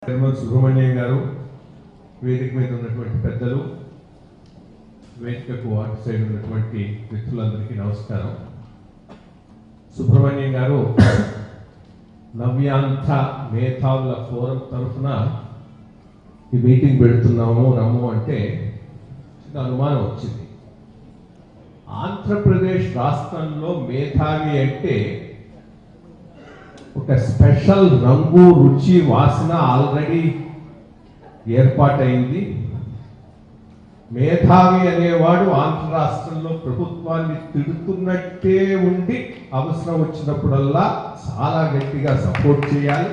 సుబ్రహ్మణ్యం గారు, వేదిక మీద ఉన్నటువంటి పెద్దలు, వేదికకు అటు సైడ్ ఉన్నటువంటి వ్యక్తులందరికీ నమస్కారం. సుబ్రహ్మణ్యం గారు నవ్యాంధ్ర మేధావుల ఫోరం తరఫున ఈ మీటింగ్ పెడుతున్నాము రమ్ము అంటే అనుమానం వచ్చింది. ఆంధ్రప్రదేశ్ రాష్ట్రంలో మేధావి అంటే ఒక స్పెషల్ రంగు, రుచి, వాసన ఆల్రెడీ ఏర్పాటైంది. మేధావి అనేవాడు ఆంధ్ర రాష్ట్రంలో ప్రభుత్వాన్ని తిడుతున్నట్టే ఉండి అవసరం వచ్చినప్పుడల్లా చాలా గట్టిగా సపోర్ట్ చేయాలి.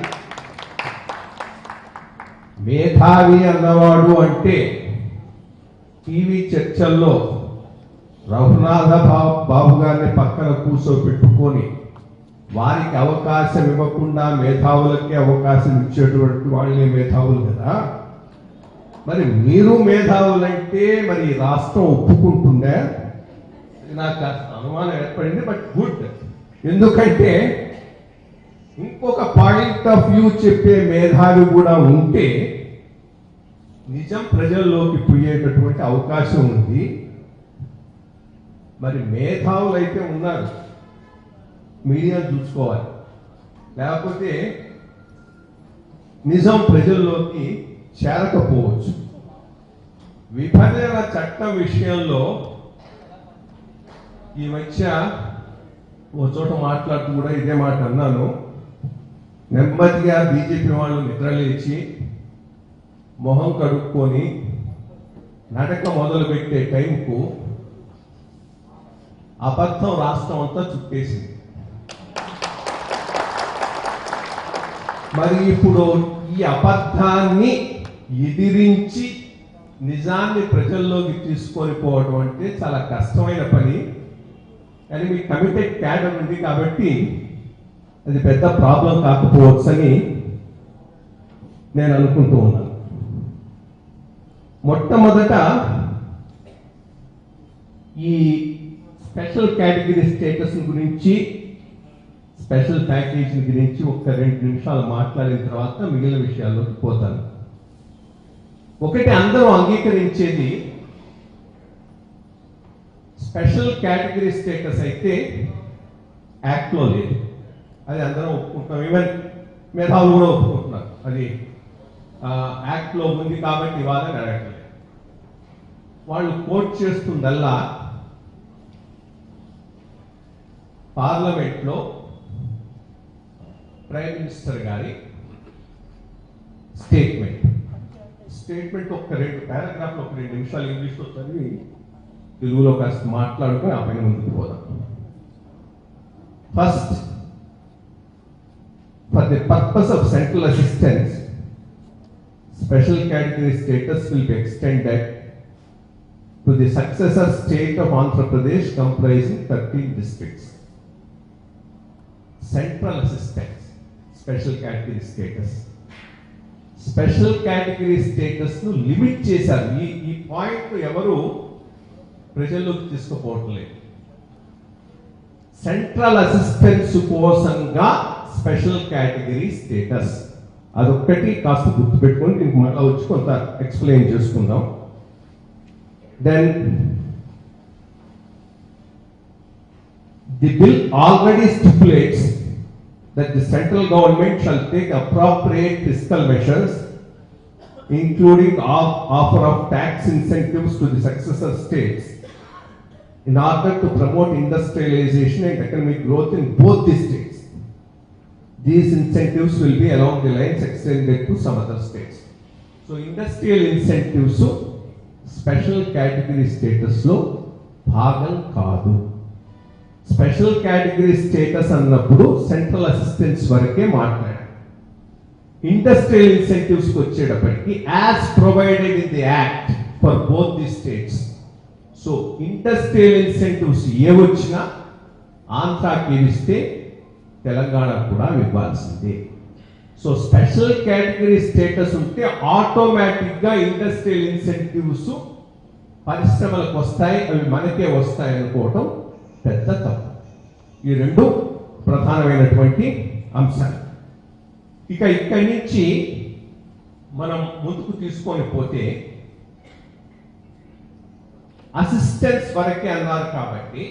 మేధావి అన్నవాడు అంటే టీవీ చర్చల్లో రఘునాథ బాబు గారిని పక్కన కూర్చోబెట్టుకొని వారికి అవకాశం ఇవ్వకుండా మేధావులకే అవకాశం ఇచ్చేటువంటి వాళ్ళే మేధావులు కదా. మరి మీరు మేధావులంటే మరి రాష్ట్రం ఒప్పుకుంటుందా? నాకు అనుమానం ఏర్పడింది. బట్ గుడ్, ఎందుకంటే ఇంకొక పాయింట్ ఆఫ్ వ్యూ చెప్పే మేధావి కూడా ఉంటే నిజం ప్రజల్లోకి పోయేటటువంటి అవకాశం ఉంది. మరి మేధావులు అయితే ఉన్నారు, మీడియా చూసుకోవాలి, లేకపోతే నిజం ప్రజల్లోకి చేరకపోవచ్చు. విభజన చట్టం విషయంలో ఈ మధ్య ఓ చోట మాట్లాడుతూ కూడా ఇదే మాట అన్నాను. నెమ్మదిగా బీజేపీ వాళ్ళు నిద్రలేచి మొహం కడుక్కొని నడక మొదలుపెట్టే టైంకు అబద్ధం రాష్ట్రం అంతా చుట్టేసింది. మరి ఇప్పుడు ఈ అబద్ధాన్ని ఎదిరించి నిజాన్ని ప్రజల్లోకి తీసుకొని పోవడం అంటే చాలా కష్టమైన పని. కానీ మీ కమిటెడ్ క్యాడర్ ఉంది కాబట్టి అది పెద్ద ప్రాబ్లం కాకపోవచ్చని నేను అనుకుంటూ ఉన్నాను. మొట్టమొదట ఈ స్పెషల్ కేటగిరీ స్టేటస్ గురించి, స్పెషల్ ప్యాకేజీ గురించి ఒక 2 నిమిషాలు మాట్లాడిన తర్వాత మిగిలిన విషయాల్లోకి పోతాను. ఒకటి, అందరూ అంగీకరించేది స్పెషల్ కేటగిరీ స్టేటస్ అయితే యాక్ట్లో లేదు. అది అందరం ఒప్పుకుంటాం. ఈవెన్ మేధావులు కూడా ఒప్పుకుంటున్నారు. అది యాక్ట్లో ఉంది కాబట్టి ఇవాళ అడగట్లేదు. వాళ్ళు కోట్ చేస్తుందల్లా పార్లమెంట్లో ప్రైమ్ మినిస్టర్ గారి స్టేట్మెంట్ ఒక 2 పారాగ్రాఫ్లు, ఒక 2 నిమిషాలు ఇంగ్లీష్లో చదివి తెలుగులో కాస్త మాట్లాడుకొని ఆ పైన ముందుకు పోదాం. First, for the purpose of central assistance, special category status will be extended to the successor state of Andhra Pradesh comprising 13 districts. Central assistance, special category status. Special category status ను లిమిట్ చేశారు. ఈ point ఎవరు ప్రజల్లోకి తీసుకుపోవట్లేదు. Central assistance కోసంగా special category status, అదొక్కటి కాస్త గుర్తుపెట్టుకొని దీనికి మళ్ళీ వచ్చి కొంత ఎక్స్ప్లెయిన్ చేసుకుందాం. Then the bill already stipulates that the central government shall take appropriate fiscal measures, including offer of tax incentives to the successor states, in order to promote industrialization and economic growth in both the states. These incentives will be along the lines extended to some other states. So industrial incentives special category status lo bhagam kaadu. Special category status అన్నప్పుడు central assistance వరకే మాట్లాడారు. Industrial incentives కి వచ్చేటప్పటికి as provided in the act for both the states. So industrial incentives ఏవొచ్చినా ఆంధ్రాకి ఇస్తే తెలంగాణకు కూడా ఇవ్వాల్సిందే. సో స్పెషల్ కేటగిరీ స్టేటస్ ఉంటే ఆటోమేటిక్ గా ఇండస్ట్రియల్ ఇన్సెంటివ్స్ పరిశ్రమలకు వస్తాయి, అవి మనకే వస్తాయి అనుకోవటం పెద్ద తప్పు. ఈ 2 ప్రధానమైనటువంటి అంశాలు. ఇక ఇక్కడి నుంచి మనం ముందుకు తీసుకొని పోతే అసిస్టెన్స్ వరకే అన్నారు కాబట్టి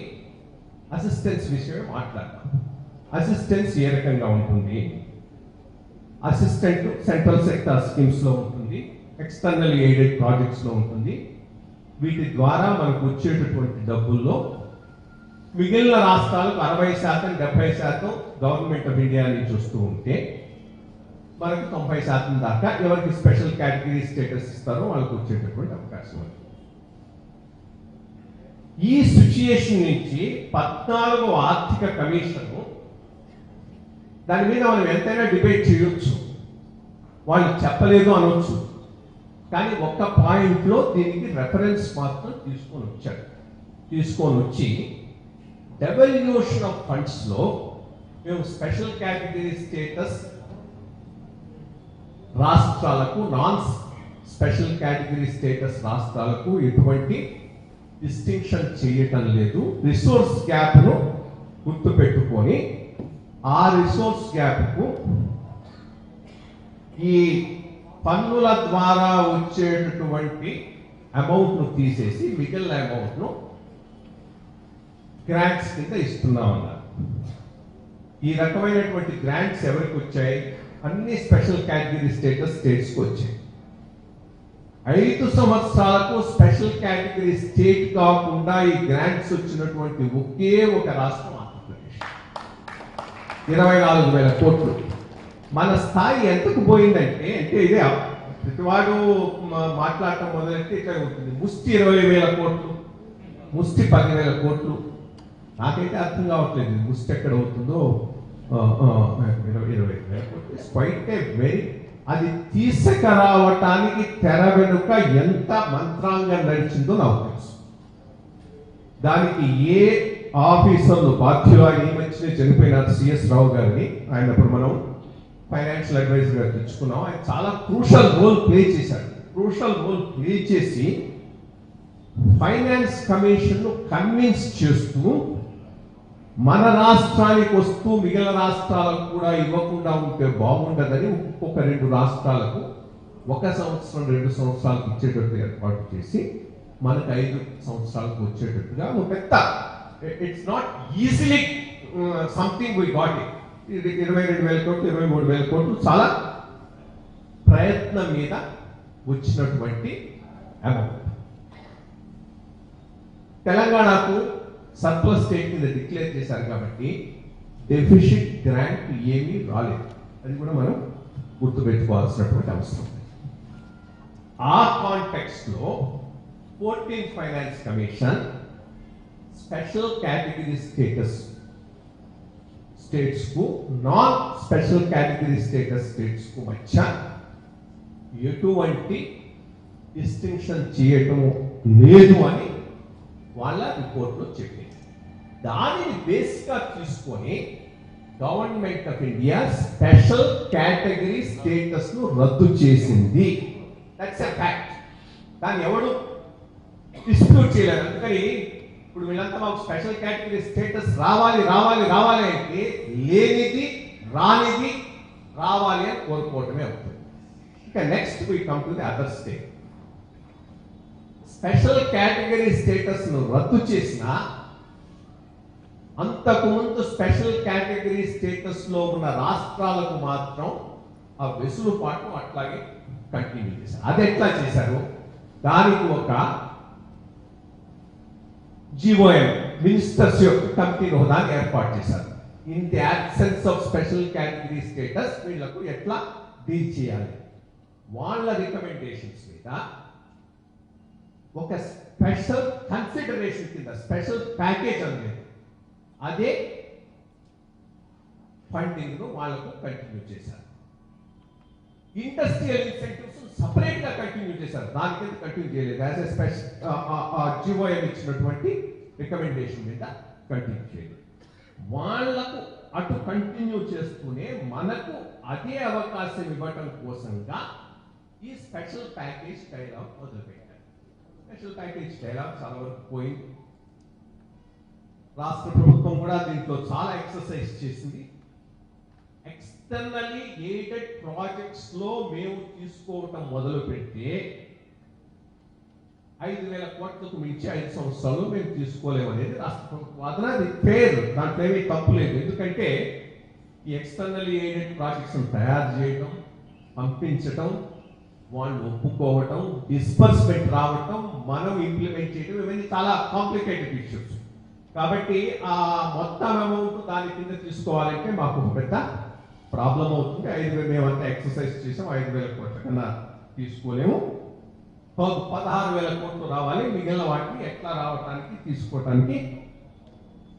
అసిస్టెన్స్ విషయమే మాట్లాడతాం. అసిస్టెన్స్ ఏ రకంగా ఉంటుంది? అసిస్టెంట్ సెంట్రల్ సెక్టార్ స్కీమ్స్ లో ఉంటుంది, ఎక్స్టర్నల్ ఎయిడెడ్ ప్రాజెక్ట్స్ లో ఉంటుంది. వీటి ద్వారా మనకు వచ్చేటటువంటి డబ్బుల్లో మిగిలిన రాష్ట్రాలకు 60%, 70% గవర్నమెంట్ ఆఫ్ ఇండియా నుంచి వస్తూ ఉంటే మనకు 90% దాకా ఎవరికి స్పెషల్ కేటగిరీ స్టేటస్ ఇస్తారో వాళ్ళకి వచ్చేటటువంటి అవకాశం ఉంది. ఈ సిచ్యుయేషన్ నుంచి 14వ ఆర్థిక కమిషన్ దాని మీద మనం ఎంతైనా డిబేట్ చేయొచ్చు, వాళ్ళు చెప్పలేదు అనొచ్చు, కానీ ఒక్క పాయింట్ లో దీనికి రెఫరెన్స్ మాత్రం తీసుకొని వచ్చి డెవల్యూషన్ ఆఫ్ ఫండ్స్ లో మేము స్పెషల్ కేటగిరీ స్టేటస్ రాష్ట్రాలకు, నాన్ స్పెషల్ కేటగిరీ స్టేటస్ రాష్ట్రాలకు ఎటువంటి డిస్టింక్షన్ చేయటం లేదు. రిసోర్స్ గ్యాప్ ను గుర్తుపెట్టుకొని ఆ రిసోర్స్ గ్యాప్ కు ఈ పన్నుల ద్వారా వచ్చేటటువంటి అమౌంట్ ను తీసేసి మిగిలిన అమౌంట్ ను గ్రాంట్స్ కింద ఇస్తున్నామన్నారు. ఈ రకమైనటువంటి గ్రాంట్స్ ఎవరికి వచ్చాయి? అన్ని స్పెషల్ కేటగిరీ స్టేటస్ స్టేట్స్ కు వచ్చాయి. 5 సంవత్సరాలకు స్పెషల్ కేటగిరీ స్టేట్ కాకుండా ఈ గ్రాంట్స్ వచ్చినటువంటి ఒకే ఒక రాష్ట్రం ఆంధ్రప్రదేశ్. 24,000 కోట్లు. మన స్థాయి ఎంతకు పోయిందంటే, అంటే ఇదే ప్రతివాడు మాట్లాడటం మొదలైతే ఇట్లా ఉంటుంది. ముష్టి 20,000 కోట్లు, ముష్టి 10,000 కోట్లు. నాకైతే అర్థం కావట్లేదు ముష్టి ఎక్కడ అవుతుందో. 20,000 కోట్లు క్వైట్ ఏ వెరీ, అది తీసుకురావటానికి తెర వెనుక ఎంత మంత్రాంగం నడిచిందో నాకు తెలుసు. దానికి ఏ ఆఫీసర్లు బాధ్యులు, ఆయన ఈ మధ్యనే చనిపోయినారు సిఎస్ రావు గారిని, ఆయన ఇప్పుడు మనం ఫైనాన్షియల్ అడ్వైజర్ గా తెచ్చుకున్నాం. ఆయన చాలా క్రూషల్ రోల్ ప్లే చేశాడు. క్రూషల్ రోల్ ప్లే చేసి ఫైనాన్స్ కమిషన్ ను కన్విన్స్ చేస్తూ మన రాష్ట్రానికి వస్తూ మిగిలిన రాష్ట్రాలకు కూడా ఇవ్వకుండా ఉంటే బాగుండదని ఒక్కొక్క 2 రాష్ట్రాలకు 1 సంవత్సరం 2 సంవత్సరాలకు ఇచ్చేటట్టు ఏర్పాటు చేసి మనకు 5 సంవత్సరాలకు వచ్చేటట్టుగా ఒక పెద్ద, it's not easily something we got it. 22,000 కోట్లు, 23,000 కోట్లు చాలా ప్రయత్నం మీద వచ్చినటువంటి అమౌంట్. తెలంగాణకు సర్ప్లస్ స్టేట్ కింద డిక్లేర్ చేశారు కాబట్టి డెఫిసిట్ గ్రాంట్ ఏమీ రాలేదు. అది కూడా మనం గుర్తుపెట్టుకోవాల్సినటువంటి అవసరం. ఆ కాంటెక్స్ట్ లో 14th finance commission special category status states కు, non special category status states కు మధ్య ఎటువంటి డిస్టింక్షన్ చేయటం లేదు అని వాళ్ళ రిపోర్ట్ లో చెప్పింది. దానిని బేస్ గా తీసుకొని government of India special category status ను రద్దు చేసింది. That's a fact. దాన్ని ఎవడు డిస్ప్యూట్ చేయలేదు. అందుకని ఇప్పుడు వీళ్ళంతా మాకు స్పెషల్ కేటగిరీ స్టేటస్ రావాలి రావాలి రావాలి అంటే లేనిది రానిది రావాలి అని కోరుకోవటమే అవుతుంది. ఇక next we come to the other state. Special category status ను రద్దు చేసిన అంతకుముందు స్పెషల్ కేటగిరీ స్టేటస్ లో ఉన్న రాష్ట్రాలకు మాత్రం ఆ వెసులుబాటు అట్లాగే కంటిన్యూ చేశారు. అది ఎట్లా చేశారు? దానికి ఒక జీఓఎం, మినిస్టర్స్ యొక్క కమిటీ హోదాన్ని ఏర్పాటు చేశారు. In the absence of special category status వీళ్లకు ఎట్లా డీల్ చేయాలి, వాళ్ళ రికమెండేషన్స్ మీద ఒక స్పెషల్ కన్సిడరేషన్ కింద స్పెషల్ ప్యాకేజ్ అనేది అదే ఫండింగ్ ను వాళ్ళకు కంటిన్యూ చేశారు. ఇండస్ట్రియల్ ఇన్సెంటివ్స్ సపరేట్ గా కంటిన్యూ చేశారు. దానికైతే కంటిన్యూ చేయలేదు. యాజ్ ఎ స్పెషల్ జీఓఎం ఇచ్చినటువంటి రికమెండేషన్ మీద కంటిన్యూ చేయలేదు. వాళ్లకు అటు కంటిన్యూ చేస్తూనే మనకు అదే అవకాశం ఇవ్వటం కోసంగా ఈ స్పెషల్ ప్యాకేజ్ డైలాగ్ మొదలుపెట్టారు. స్పెషల్ ప్యాకేజ్ డైలాగ్ చాలా వరకు పోయింది. రాష్ట్ర ప్రభుత్వం కూడా దీంట్లో చాలా ఎక్సర్సైజ్ చేసింది. ఎక్స్టర్నల్లీ ఎయిడెడ్ ప్రాజెక్ట్స్ లో మేము తీసుకోవటం మొదలు పెడితే 5,000 కోట్లకు మించి 5 సంవత్సరాలు మేము తీసుకోలేమనేది రాష్ట్ర ప్రభుత్వం వాదన. అది ఫెయిర్, దాంట్లో ఏమీ తప్పు లేదు. ఎందుకంటే ఈ ఎక్స్టర్నల్లీ ఎయిడెడ్ ప్రాజెక్ట్స్ తయారు చేయడం, పంపించటం, వాళ్ళు ఒప్పుకోవటం, డిస్బర్స్మెంట్ రావటం, మనం ఇంప్లిమెంట్ చేయడం, ఇవన్నీ చాలా కాంప్లికేటెడ్ ఇష్యూస్. కాబట్టి ఆ మొత్తం అమౌంట్ దాని కింద తీసుకోవాలంటే మాకు ఒక పెద్ద ప్రాబ్లం అవుతుంది. 5,000 మేమంతా ఎక్సర్సైజ్ చేసాం, 5,000 కోట్ల కన్నా తీసుకోలేము. 16,000 కోట్లు రావాలి. మిగిలిన వాటిని ఎట్లా రావటానికి తీసుకోవటానికి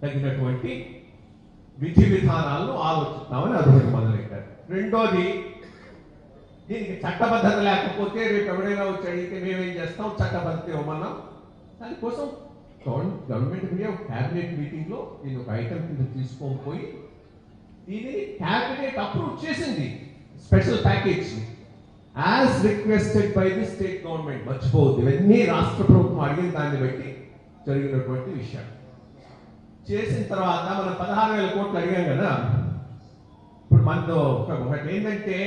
తగినటువంటి విధి విధానాలను ఆలోచిస్తామని అదొకటి మొదలెట్టారు. రెండోది, దీనికి చట్టబద్ధత లేకపోతే రేపు ఎవరైనా వచ్చి అడిగితే మేమేం చేస్తాం, చట్టబద్ధత ఇవ్వమన్నాం. దానికోసం గవర్నమెంట్ మీడియా క్యాబినెట్ మీటింగ్ లో దీని ఒక ఐటమ్ కింద తీసుకొని పోయి దీనిని క్యాబినెట్ అప్రూవ్ చేసింది, special package as requested by the state government. మర్చిపోవద్దు, ఇవన్నీ రాష్ట్ర ప్రభుత్వం అడిగిన దాన్ని బట్టి జరిగినటువంటి విషయం. చేసిన తర్వాత మనం 16,000 కోట్లు అడిగాం కదా. ఇప్పుడు మనతో ఒకటి ఏంటంటే,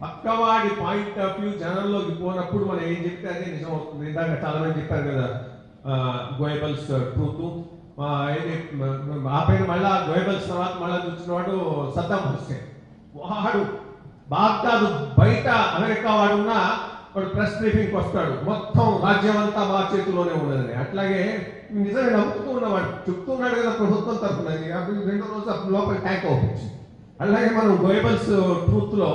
పక్కవాడి పాయింట్ ఆఫ్ వ్యూ జనంలోకి పోనప్పుడు మనం ఏం చెప్తే అదే నిజం అవుతుంది. ఇందాక చాలా మంది చెప్పారు కదా, గోయబల్స్ ట్రూత్. ఆ పైన మళ్ళా గోయబల్స్ తర్వాత మళ్ళా చూసినవాడు సద్దాం హుస్సేన్. వాడు బాగ్దాదు బయట అమెరికా వాడున్నా వాడు ప్రెస్ బ్రీఫింగ్ వస్తాడు, మొత్తం రాజ్యం అంతా మా చేతిలోనే ఉన్నదని. అట్లాగే నిజంగా నమ్ముతూ ఉన్నవాడు చెప్తున్నాడు కదా ప్రభుత్వం తరఫున. రెండో రోజు లోపల ట్యాంక్ అవుతుంది. అలాగే మనం గోయబల్స్ ట్రూత్ లో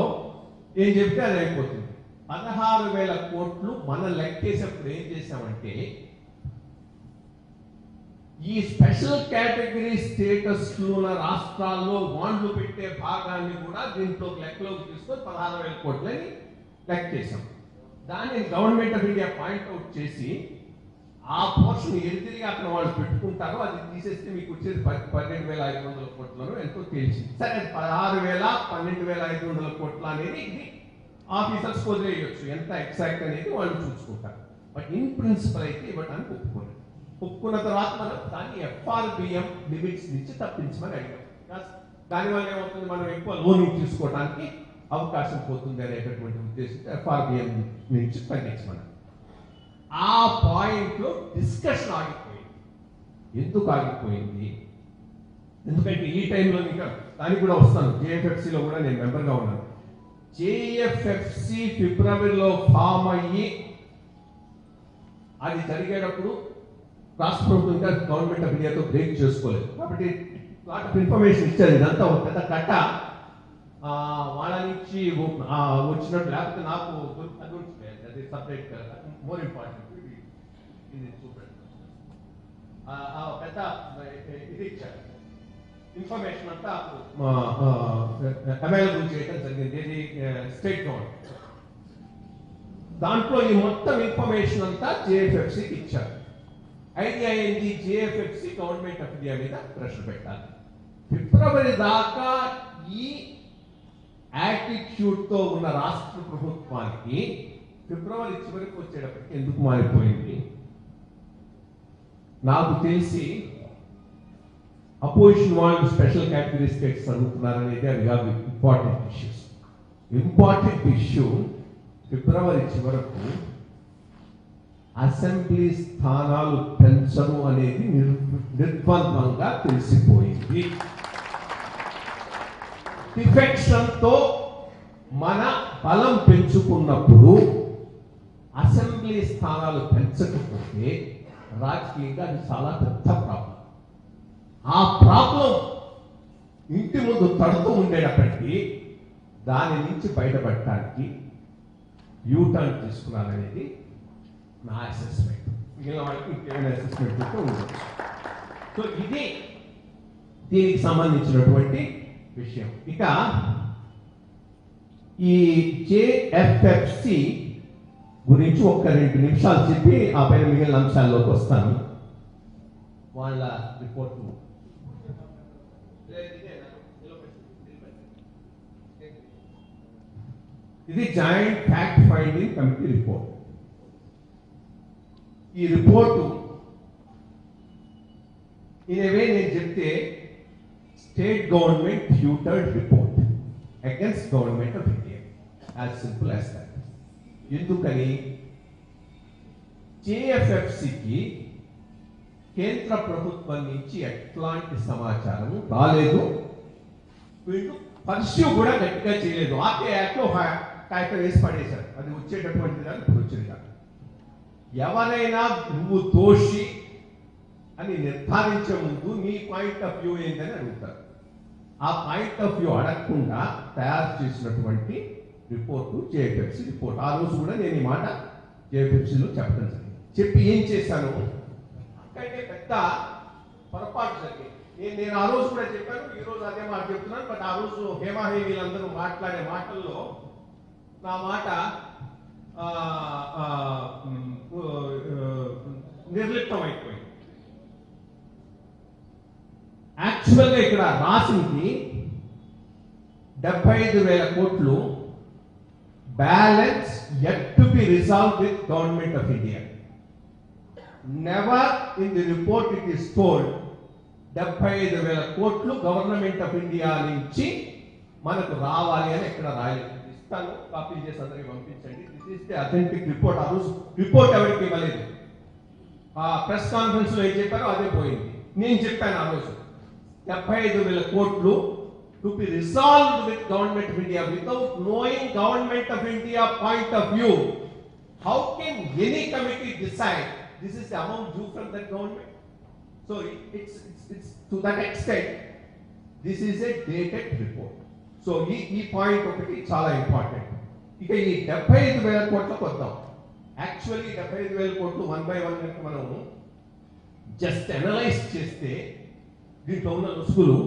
ఏం చెప్తే అది అయిపోతుంది. 16,000 కోట్లు మనం లెక్కేసేప్పుడు ఏం చేశామంటే, ఈ స్పెషల్ కేటగిరీ స్టేటస్ ఉన్న రాష్ట్రాల్లో బాండ్లు పెట్టే భాగాన్ని కూడా దీంట్లో లెక్కలోకి తీసుకొని 16,000 కోట్లని లెక్క చేశాం. దాన్ని గవర్నమెంట్ ఆఫ్ ఇండియా పాయింట్అవుట్ చేసి ఆ పోర్షన్ ఎదిరిగా అక్కడ వాళ్ళు పెట్టుకుంటారో అది తీసేస్తే మీకు వచ్చేది 12,500 కోట్లను ఎంతో తేల్చింది. సరే, 16,000, 12,500 కోట్ల అనేది ఇది ఆఫీసర్స్ వదిలేయచ్చు, ఎంత ఎగ్జాక్ట్ అనేది వాళ్ళు చూసుకుంటారు. బట్ ఇన్ ప్రిన్సిపల్ అయితే ఇవ్వడానికి ఒప్పుకోలేదు. ఒప్పుకున్న తర్వాత మనం దాన్ని FRBM లిమిట్స్ నుంచి తప్పించమని అడిగాం. దానివల్ల ఏమవుతుంది, మనం ఎక్కువ లోనింగ్ తీసుకోవడానికి అవకాశం పోతుంది అనేటటువంటి ఉద్దేశంతో FRBM నుంచి తగ్గించమని. ఆ పాయింట్ లో డిస్కషన్ ఆగిపోయింది. ఎందుకు ఆగిపోయింది? ఎందుకంటే ఈ టైంలో ఇంకా దానికి కూడా వస్తాను. JFFC లో కూడా నేను మెంబర్గా ఉన్నాను. JFFC ఫిబ్రవరిలో ఫామ్ అయ్యి అది జరిగేటప్పుడు రాష్ట్ర ప్రభుత్వం ఇంకా గవర్నమెంట్ ఆఫ్ ఇండియాతో బ్రేక్ చేసుకోలేదు. కాబట్టి లాట్ ఆఫ్ ఇన్ఫర్మేషన్ ఇచ్చారు. ఇదంతా ఒక పెద్ద కట్ట వాళ్ళ నుంచి వచ్చినట్టు, లేకపోతే నాకు అది సపరేట్ మోర్ ఇంపార్టెంట్ ఇది చూడండి. పెద్ద ఇది ఇచ్చారు, ఇన్ఫర్మేషన్ అంతా అవైలబుల్ చేయడం జరిగింది. ఇది స్టేట్ గవర్నమెంట్. దాంట్లో ఈ మొత్తం ఇన్ఫర్మేషన్ అంతా JFFCకి ఇచ్చారు. ఐడియా ఏంటి? JFFC గవర్నమెంట్ ఆఫ్ ఇండియా మీద ప్రెషర్ పెట్టాలి. ఫిబ్రవరి దాకా ఈ యాటిట్యూడ్ తో ఉన్న రాష్ట్ర ప్రభుత్వానికి ఫిబ్రవరి చివరికి వచ్చేటప్పటికి ఎందుకు మారిపోయింది? నాకు తెలిసి అపోజిషన్ వాళ్ళు స్పెషల్ కేటగిరీ స్టేట్స్ అడుగుతున్నారనేది అది కాదు ఇంపార్టెంట్ ఇష్యూస్. ఇంపార్టెంట్ ఇష్యూ ఫిబ్రవరి చివరకు అసెంబ్లీ స్థానాలు పెంచరు అనేది నిర్బంధంగా తెలిసిపోయింది. డిఫెక్షన్ తో మన బలం పెంచుకున్నప్పుడు అసెంబ్లీ స్థానాలు పెంచకపోతే రాజకీయంగా అది చాలా పెద్ద ప్రాబ్లం. ఆ ప్రాబ్లం ఇంటి ముందు తడుతూ ఉండేటప్పటికీ దాని నుంచి బయటపడటానికి యూటర్న్ తీసుకున్నారనేది నా అసెస్మెంట్. మిగిలిన వాళ్ళకి ఇంకేమైనా అసెస్మెంట్ ఉండొచ్చు. సో ఇది దీనికి సంబంధించినటువంటి విషయం. ఇక ఈ JFFC గురించి ఒక్క 2 నిమిషాలు చెప్పి ఆ పైన మిగిలిన అంశాల్లోకి వస్తాను. వాళ్ళ రిపోర్ట్ ఇది joint fact finding committee report. ఈ రిపోర్టు ఇన్ ఏ వే నేను చెప్తే state government tutored report. against government of India. As simple as that. ఎందుకని JFFCకి కేంద్ర ప్రభుత్వం నుంచి ఎట్లాంటి సమాచారం రాలేదు, వీళ్ళు పర్స్యూ కూడా గట్టిగా చేయలేదు. ఆర్టీఐ యాక్ట్లో కాగితం వేసి పడేశారు, అది వచ్చేటటువంటి దాన్ని ఇప్పుడు వచ్చేది కాదు. ఎవరైనా నువ్వు దోషి అని నిర్ధారించే ముందు నీ పాయింట్ ఆఫ్ వ్యూ ఏంటని అడుగుతారు. ఆ పాయింట్ ఆఫ్ వ్యూ అడగకుండా తయారు చేసినటువంటి రిపోర్టు జేఎఫ్ఎఫ్సి రిపోర్ట్. ఆ రోజు కూడా నేను ఈ మాట జేఎఫ్ఎఫ్సిలో చెప్పడం జరిగింది. చెప్పి ఏం చేశాను అంటే పెద్ద పొరపాటు జరిగింది. నేను ఆ రోజు కూడా చెప్పాను, ఈ రోజు అదే మాట చెప్తున్నాను. బట్ ఆ రోజు హేమాహే వీళ్ళందరూ మాట్లాడే మాటల్లో నా మాట నిర్లిప్తం అయిపోయింది. యాక్చువల్గా ఇక్కడ రాసింది 75,000 కోట్లు balance yet to be resolved with Government of India. Never in the report it is told 75,000 కోట్లు గవర్నమెంట్ ఆఫ్ ఇండియా నుంచి మనకు రావాలి అని ఎక్కడ రాయలేదు. ఇస్తాను, కాపీ చేసి అందరికి పంపించండి. This is the authentic report. ఆ రోజు రిపోర్ట్ ఎవరికి ఇవ్వలేదు. ఆ ప్రెస్ కాన్ఫరెన్స్ లో ఏం చెప్పారో అదే పోయింది. నేను చెప్పాను ఆ రోజు 75,000 కోట్లు to be resolved with Government of India. Without knowing Government of India point of view, how can any committee decide this is the amount due from that government? So it's to that extent this is a dated report. So ఈ point ఒకటి చాలా important. ఇక ఈ 75,000 కోట్లకు వద్దాం. Actually 75,000 కోట్లు 1 by 1 కనుక మనం జస్ట్ అనలైజ్ చేస్తే దీంట్లో ఉన్న రుసుగులు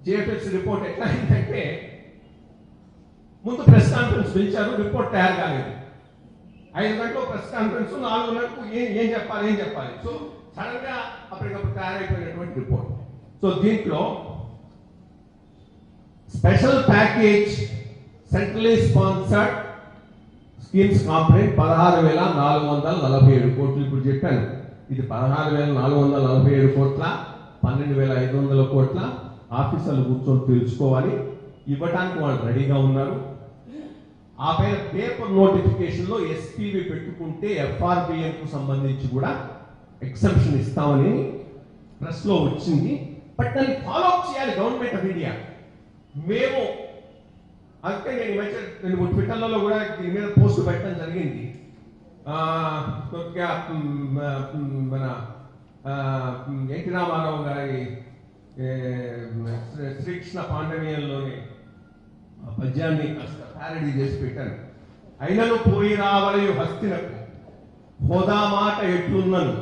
జేఎఫ్ఎఫ్సి రిపోర్ట్ ఎట్లా అయిందంటే, ముందు ప్రెస్ కాన్ఫరెన్స్ పిలిచారు, రిపోర్ట్ తయారు కాలేదు. 5 గంటలు ప్రెస్ కాన్ఫరెన్స్, 4 గంటలకు ఏం చెప్పాలి. సో సడన్ గా అప్పటికప్పుడు తయారైపోయినటువంటి రిపోర్ట్. సో దీంట్లో special package centrally sponsored schemes component 16,447 కోట్లు. ఇప్పుడు చెప్పాను, ఇది 16,447 కోట్ల, 12,500 కోట్ల. ఆఫీసర్లు కూర్చొని తెలుసుకోవాలి, ఇవ్వడానికి వాళ్ళు రెడీగా ఉన్నారు. ఆ పైన పేపర్ నోటిఫికేషన్ లో ఎస్పీవి పెట్టుకుంటే FRBM కు సంబంధించి కూడా ఎక్సెప్షన్ ఇస్తామని ప్రెస్ లో వచ్చింది. బట్ దాన్ని ఫాలో అప్ చేయాలి గవర్నమెంట్ ఆఫ్ ఇండియా. మేము అందుకే నేను ట్విట్టర్లలో కూడా దీని మీద పోస్ట్ పెట్టడం జరిగింది. మన ఎన్టీ రామారావు గారి శ్రీకృష్ణ పాండవీయంలోని పద్యాన్ని కాస్త ప్యారడీ చేసి పెట్టాను. అయినను పోయి రావలయు హస్తినకు హోదా మాట ఎట్లున్నను,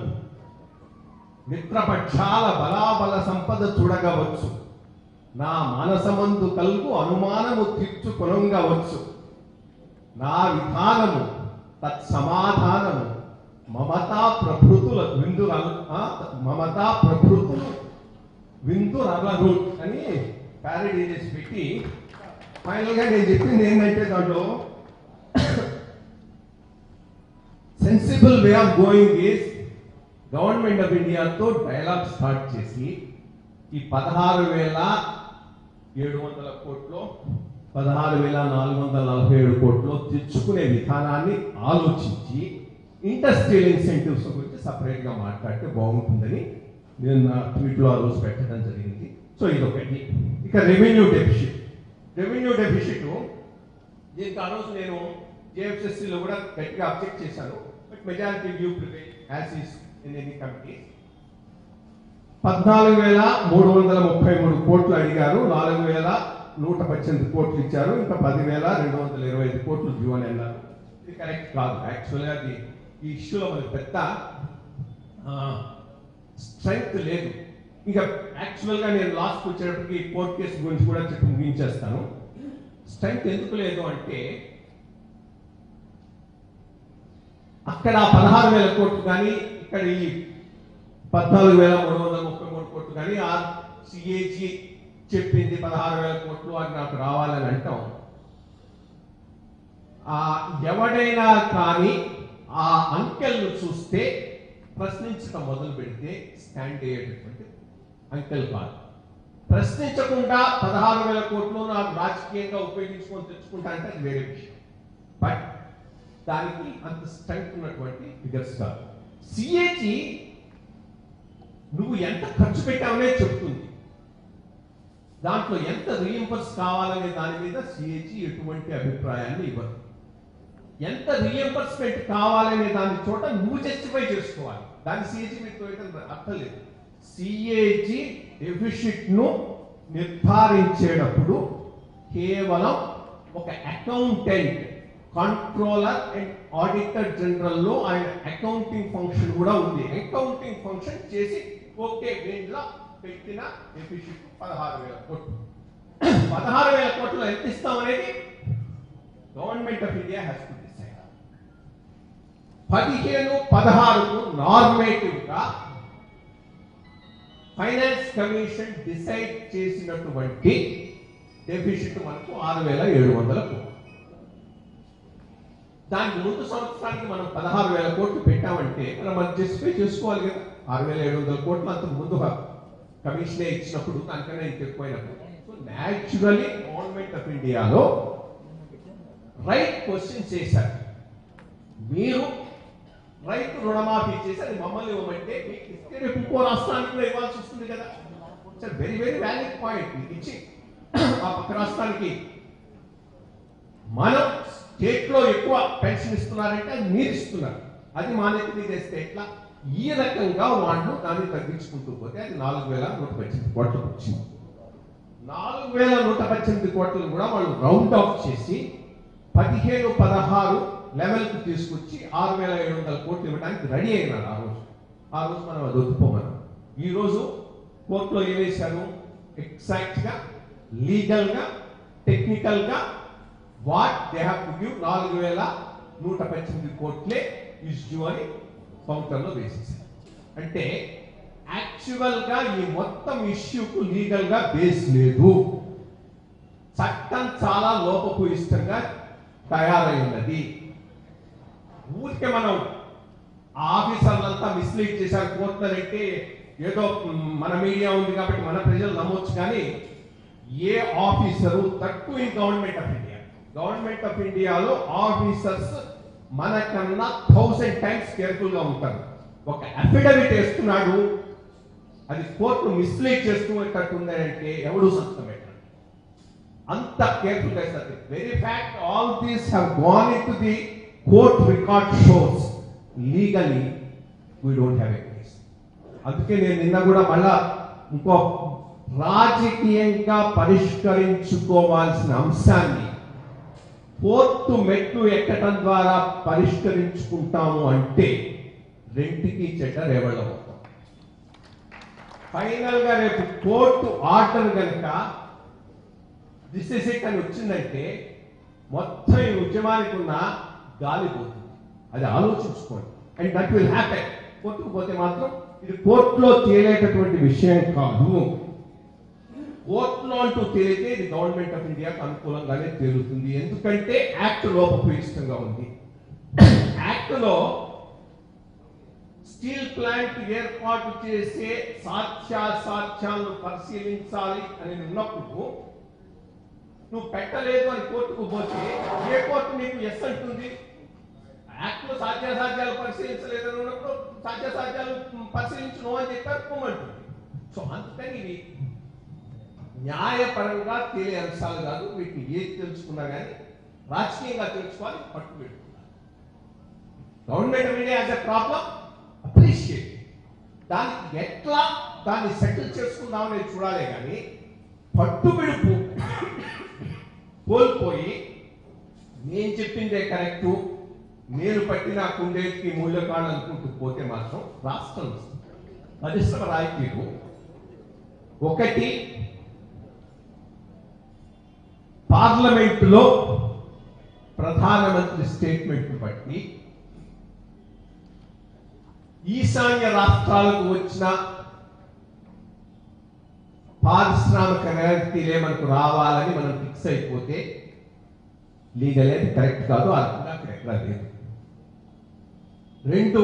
మిత్రపక్షాల బలాబల సంపద చూడగవచ్చు, నా మనసమందు కల్గు అనుమానము తీర్చుకొనంగవచ్చు, నా విధానము తత్సమాధానము మమతా ప్రభృతుల విందురలరు అని ప్యారడీ చేసి పెట్టి ఫైనల్ గా నేను చెప్పింది ఏంటంటే, దాంట్లో sensible way of going is government of ఇండియాతో డైలాగ్ స్టార్ట్ చేసి ఈ 16,700 కోట్లు 16,447 కోట్లు తెచ్చుకునే విధానాన్ని ఆలోచించి ఇండస్ట్రియల్ ఇన్సెంటివ్స్ గురించి సపరేట్ గా మాట్లాడితే బాగుంటుందని నేను నా ట్వీట్లో ఆ రోజు పెట్టడం జరిగింది. సో ఇదొకటి. ఇక రెవెన్యూ డెఫిసిట్ దీనికి ఆ రోజు నేను జేఎఫ్ఎస్సిలో కూడా గట్టిగా అబ్జెక్ట్ చేశాను. But majority view prevail as is in any committee. 14,333 కోట్లు అడిగారు, 4,118 కోట్లు ఇచ్చారు, ఇంకా 10,225 కోట్లు డ్యూ అని అన్నారు. ఇది కరెక్ట్ కాదు. యాక్చువల్గా ఈ ఇష్యూలో మనకి పెద్ద స్ట్రెంగ్త్ లేదు. ఇంకా యాక్చువల్గా నేను లాస్ట్ వచ్చేటప్పటికి కోర్టు కేసు గురించి కూడా చెప్పి ముగించేస్తాను. స్ట్రెంగ్త్ ఎందుకు లేదు అంటే, అక్కడ 16,000 కోట్లు కానీ ఇక్కడ ఈ 14,333 కోట్లు కానీ ఆ సిఏజీ చెప్పింది 16,000 కోట్లు అది నాకు రావాలని అంటాం. ఎవడైనా కానీ ఆ అంకెల్ను చూస్తే ప్రశ్నించడం మొదలు పెడితే స్టాండ్ అయ్యేటటువంటి అంకెల్ కాదు. ప్రశ్నించకుండా 16,000 కోట్లు నాకు రాజకీయంగా ఉపయోగించుకొని తెచ్చుకుంటా అంటే అది వేరే విషయం. బట్ దానికి అంత స్ట్రెంగ్త్ ఉన్నటువంటి ఫిగర్స్ కాదు. సిఏజీ నువ్వు ఎంత ఖర్చు పెట్టావనే చెప్తుంది. దాంట్లో ఎంత రీఎంబర్స్ కావాలనే దాని మీద సిఏజీ ఎటువంటి అభిప్రాయాన్ని ఇవ్వదు. ఎంత రీఎంబర్స్మెంట్ కావాలనే దాని చోట నువ్వు జస్టిఫై చేసుకోవాలి. దాని సిఏజీ మీకు అర్థం లేదు. సిఏజీ డెఫిసిట్ ను నిర్ధారించేటప్పుడు కేవలం ఒక accountant, controller and auditor general లో ఆయన అకౌంటింగ్ ఫంక్షన్ కూడా ఉంది. అకౌంటింగ్ ఫంక్షన్ చేసి ఓకే దీంట్లో పెట్టిన డెఫిసిట్ 16,000 కోట్లు. 16,000 కోట్లు ఎంత ఇస్తాం అనేది government of India has to decide. 15-16 normative గా ఫైనాన్స్ కమిషన్ డిసైడ్ చేసినటువంటి డెఫిసిట్ మనకు 6,700 కోట్లు. దానికి ముందు సంవత్సరానికి మనం 16,000 కోట్లు పెట్టామంటే మనం జస్టిఫై చేసుకోవాలి కదా. 6,700 కోట్లు అంతకు ముందు కమిషనే ఇచ్చినప్పుడు దానికన్నా ఇంత ఎక్కువైనప్పుడు. సో న్యాచురలీ గవర్నమెంట్ ఆఫ్ ఇండియాలో రైట్ క్వశ్చన్ చేశారు. మీరు రైతు రుణమాఫీ చేసి అది మమ్మల్ని ఇవ్వమంటే మీకు ఇస్తే రేపు ఇంకో రాష్ట్రానికి కూడా ఇవ్వాల్సి వస్తుంది కదా. Very very valid point. మీకు ఇచ్చి ఆ పక్క రాష్ట్రానికి మనం స్టేట్ లో ఎక్కువ పెన్షన్ ఇస్తున్నారంటే అది మీరు ఇస్తున్నారు, అది మా నెత్తి మీద వేస్తే ఎట్లా? ఈ రకంగా వాళ్ళు దాన్ని తగ్గించుకుంటూ పోతే అది 4,118 కోట్లకు వచ్చింది. 4,118 కోట్లను కూడా వాళ్ళు రౌండ్ ఆఫ్ చేసి 15-16 లెవెల్ కు తీసుకొచ్చి 6,700 కోట్లు ఇవ్వడానికి రెడీ అయినారు. ఆ రోజు మనం అది ఒప్పుకోమన్నాం. ఈ రోజు కోర్టులో ఏమేశారు? ఎగ్జాక్ట్ గా, లీగల్ గా, టెక్నికల్ గా what they have to give 4,118 కోట్లే ఇష్యూ అని కౌంటర్లో వేసేసారు. అంటే యాక్చువల్ గా ఈ మొత్తం ఇష్యూకు లీగల్ గా బేస్ లేదు. చట్టం చాలా లోపభూయిష్టంగా తయారై ఉన్నది. ఊరికే మనం ఆఫీసర్లంతా మిస్లీడ్ చేశారు కోర్టులంటే ఏదో మన మీడియా ఉంది కాబట్టి మన ప్రజలు నమ్మొచ్చు. కానీ ఏ ఆఫీసరు తక్కువ ఇన్ గవర్నమెంట్ ఆఫ్ ఇండియాలో ఆఫీసర్స్ మనకన్నా 1000 టైమ్స్ కేర్ఫుల్ గా ఉంటారు. ఒక అఫిడవిట్ వేస్తున్నాడు, అది కోర్టు మిస్లీడ్ చేస్తున్నట్టుందంటే ఎవడు సంతకం పెట్టాడు, అంత కేర్ఫుల్ గా ఇస్తారు. Very fact all these have gone into the court record shows legally we don't have a case. అందుకే నేను నిన్న కూడా మళ్ళా ఇంకో రాజకీయంగా పరిష్కరించుకోవాల్సిన అంశాన్ని కోర్టు మెట్లు ఎక్కడం ద్వారా పరిష్కరించుకుంటాము అంటే రెంటికి చెడ్డ రేవళ్ళవుతాం. ఫైనల్ గా రేపు కోర్టు ఆర్డర్ కనుక దిస్ ఇస్ ఇట్ అని వచ్చిందంటే మొత్తం ఈ ఉద్యమానికి ఉన్న గాలి పోతుంది. అది ఆలోచించుకోండి. And that will happen. కోర్టుకు పోతే మాత్రం ఇది కోర్టులో తేలేటటువంటి విషయం కాదు. కోర్టులో అంటూ తేలితే ఇది గవర్నమెంట్ ఆఫ్ ఇండియాకు అనుకూలంగానే తేలుతుంది. ఎందుకంటే యాక్ట్ లోపభూయిష్టంగా ఉంది. యాక్ట్ లో స్టీల్ ప్లాంట్ ఏర్పాటు చేసే సాక్ష్యాలను పరిశీలించాలి అని ఉన్నప్పుడు నువ్వు పెట్టలేదు అని కోర్టుకు పోతే ఏ కోర్టు నీకు ఎస్ అంటుంది? యాక్ట్ లో సాధ్యాసాధ్యాలు పరిశీలించలేదని ఉన్నప్పుడు సాధ్యాసాధ్యాలు పరిశీలించను అని చెప్పారు పోమంటుంది. సో అందుకని ఇవి న్యాయపరంగా తేలే అంశాలు కాదు. వీటిని ఏది తెలుసుకున్నా కానీ రాజకీయంగా తెలుసుకోవాలి, పట్టు పెట్టుకున్నారు. Government of India as a problem appreciate, దానికి ఎట్లా దాన్ని సెటిల్ చేసుకుందామని చూడాలి. కానీ పట్టుబిడుపు కోల్పోయి నేను చెప్పిందే కరెక్టు, నేను పట్టిన కుండేటికి మూల్యకాళ్ళు అనుకుంటూ పోతే మాత్రం రాష్ట్రం పరిశ్రమ రాయితీలు ఒకటి పార్లమెంటులో ప్రధానమంత్రి స్టేట్మెంట్ బట్టి ఈశాన్య రాష్ట్రాలకు వచ్చిన పారిశ్రామిక రాయితీలే మనకు రావాలని మనం ఫిక్స్ అయిపోతే లీగల్ అయితే కరెక్ట్ కాదు, అర్థంగా కరెక్ట్ లేదు. రెండు,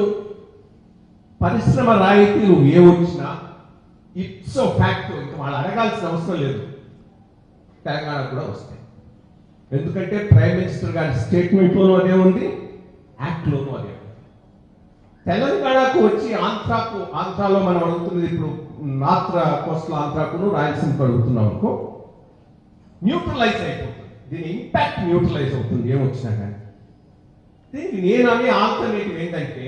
పరిశ్రమ రాయితీలు ఏ వచ్చినా ఇట్సో ఫ్యాక్ట్, ఇంకా వాళ్ళు అడగాల్సిన అవసరం లేదు, తెలంగాణ కూడా వస్తాయి. ఎందుకంటే ప్రైమ్ మినిస్టర్ గారి స్టేట్మెంట్లోనూ అదే ఉంది, యాక్ట్లోనూ అదే ఉంది. తెలంగాణకు వచ్చి ఆంధ్రాలో మనం అడుగుతున్నది ఇప్పుడు నార్త్ కోస్టల్ ఆంధ్రాకును రాయలసీమకు అడుగుతున్నాం అనుకో, న్యూట్రలైజ్ అయిపోతుంది, దీని ఇంపాక్ట్ న్యూట్రలైజ్ అవుతుంది ఏమొచ్చినా కానీ. దీనికి నేను అనే ఆల్టర్నేటివ్ ఏంటంటే,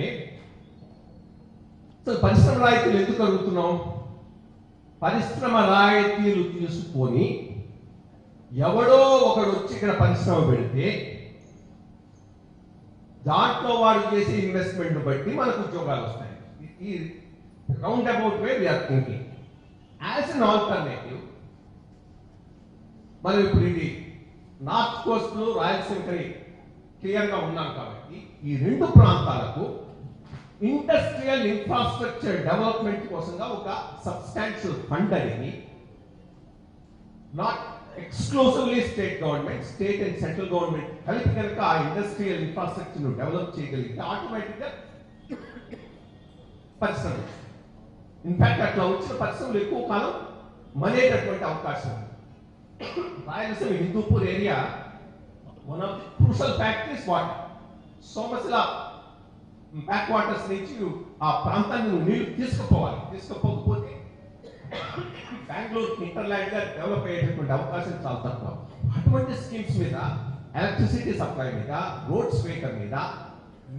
పరిశ్రమ రాయితీలు ఎందుకు అడుగుతున్నాం? పరిశ్రమ రాయితీలు తీసుకొని ఎవడో ఒకడు వచ్చి ఇక్కడ పరిశ్రమ పెడితే దాంట్లో వాడు చేసే ఇన్వెస్ట్మెంట్ బట్టి మనకు ఉద్యోగాలు వస్తాయి. ఈ round about way we are thinking as an alternative. మనం ఇప్పుడు ఇది నార్త్ కోస్ట్ రాయలసీమకి క్లియర్గా ఉన్నాం కాబట్టి ఈ రెండు ప్రాంతాలకు ఇండస్ట్రియల్ ఇన్ఫ్రాస్ట్రక్చర్ డెవలప్మెంట్ కోసంగా ఒక సబ్స్టాన్షియల్ ఫండ్ అనేది not exclusively state government, state and central government కలిపి కనుక ఆ ఇండస్ట్రియల్ ఇన్ఫ్రాస్ట్రక్చర్ ను డెవలప్ చేయగలిగితే ఆటోమేటిక్ గా పరిశ్రమలు, ఇన్ఫాక్ట్ అట్లా వచ్చిన పరిశ్రమలు ఎక్కువ కాలం మనేటటువంటి అవకాశం ఉంది. Rayalaseema Hindupur area one of the crucial factories water. Somasila back waters నుంచి ఆ ప్రాంతాన్ని నీళ్లు తీసుకుపోకపోతే బెంగళూరు ఇంటర్లాండ్ గా డెవలప్ అయ్యేటటువంటి అవకాశం చాలా తక్కువ. అటువంటి స్కీమ్స్ మీద, ఎలక్ట్రిసిటీ సప్లై మీద, రోడ్స్ వేయటం మీద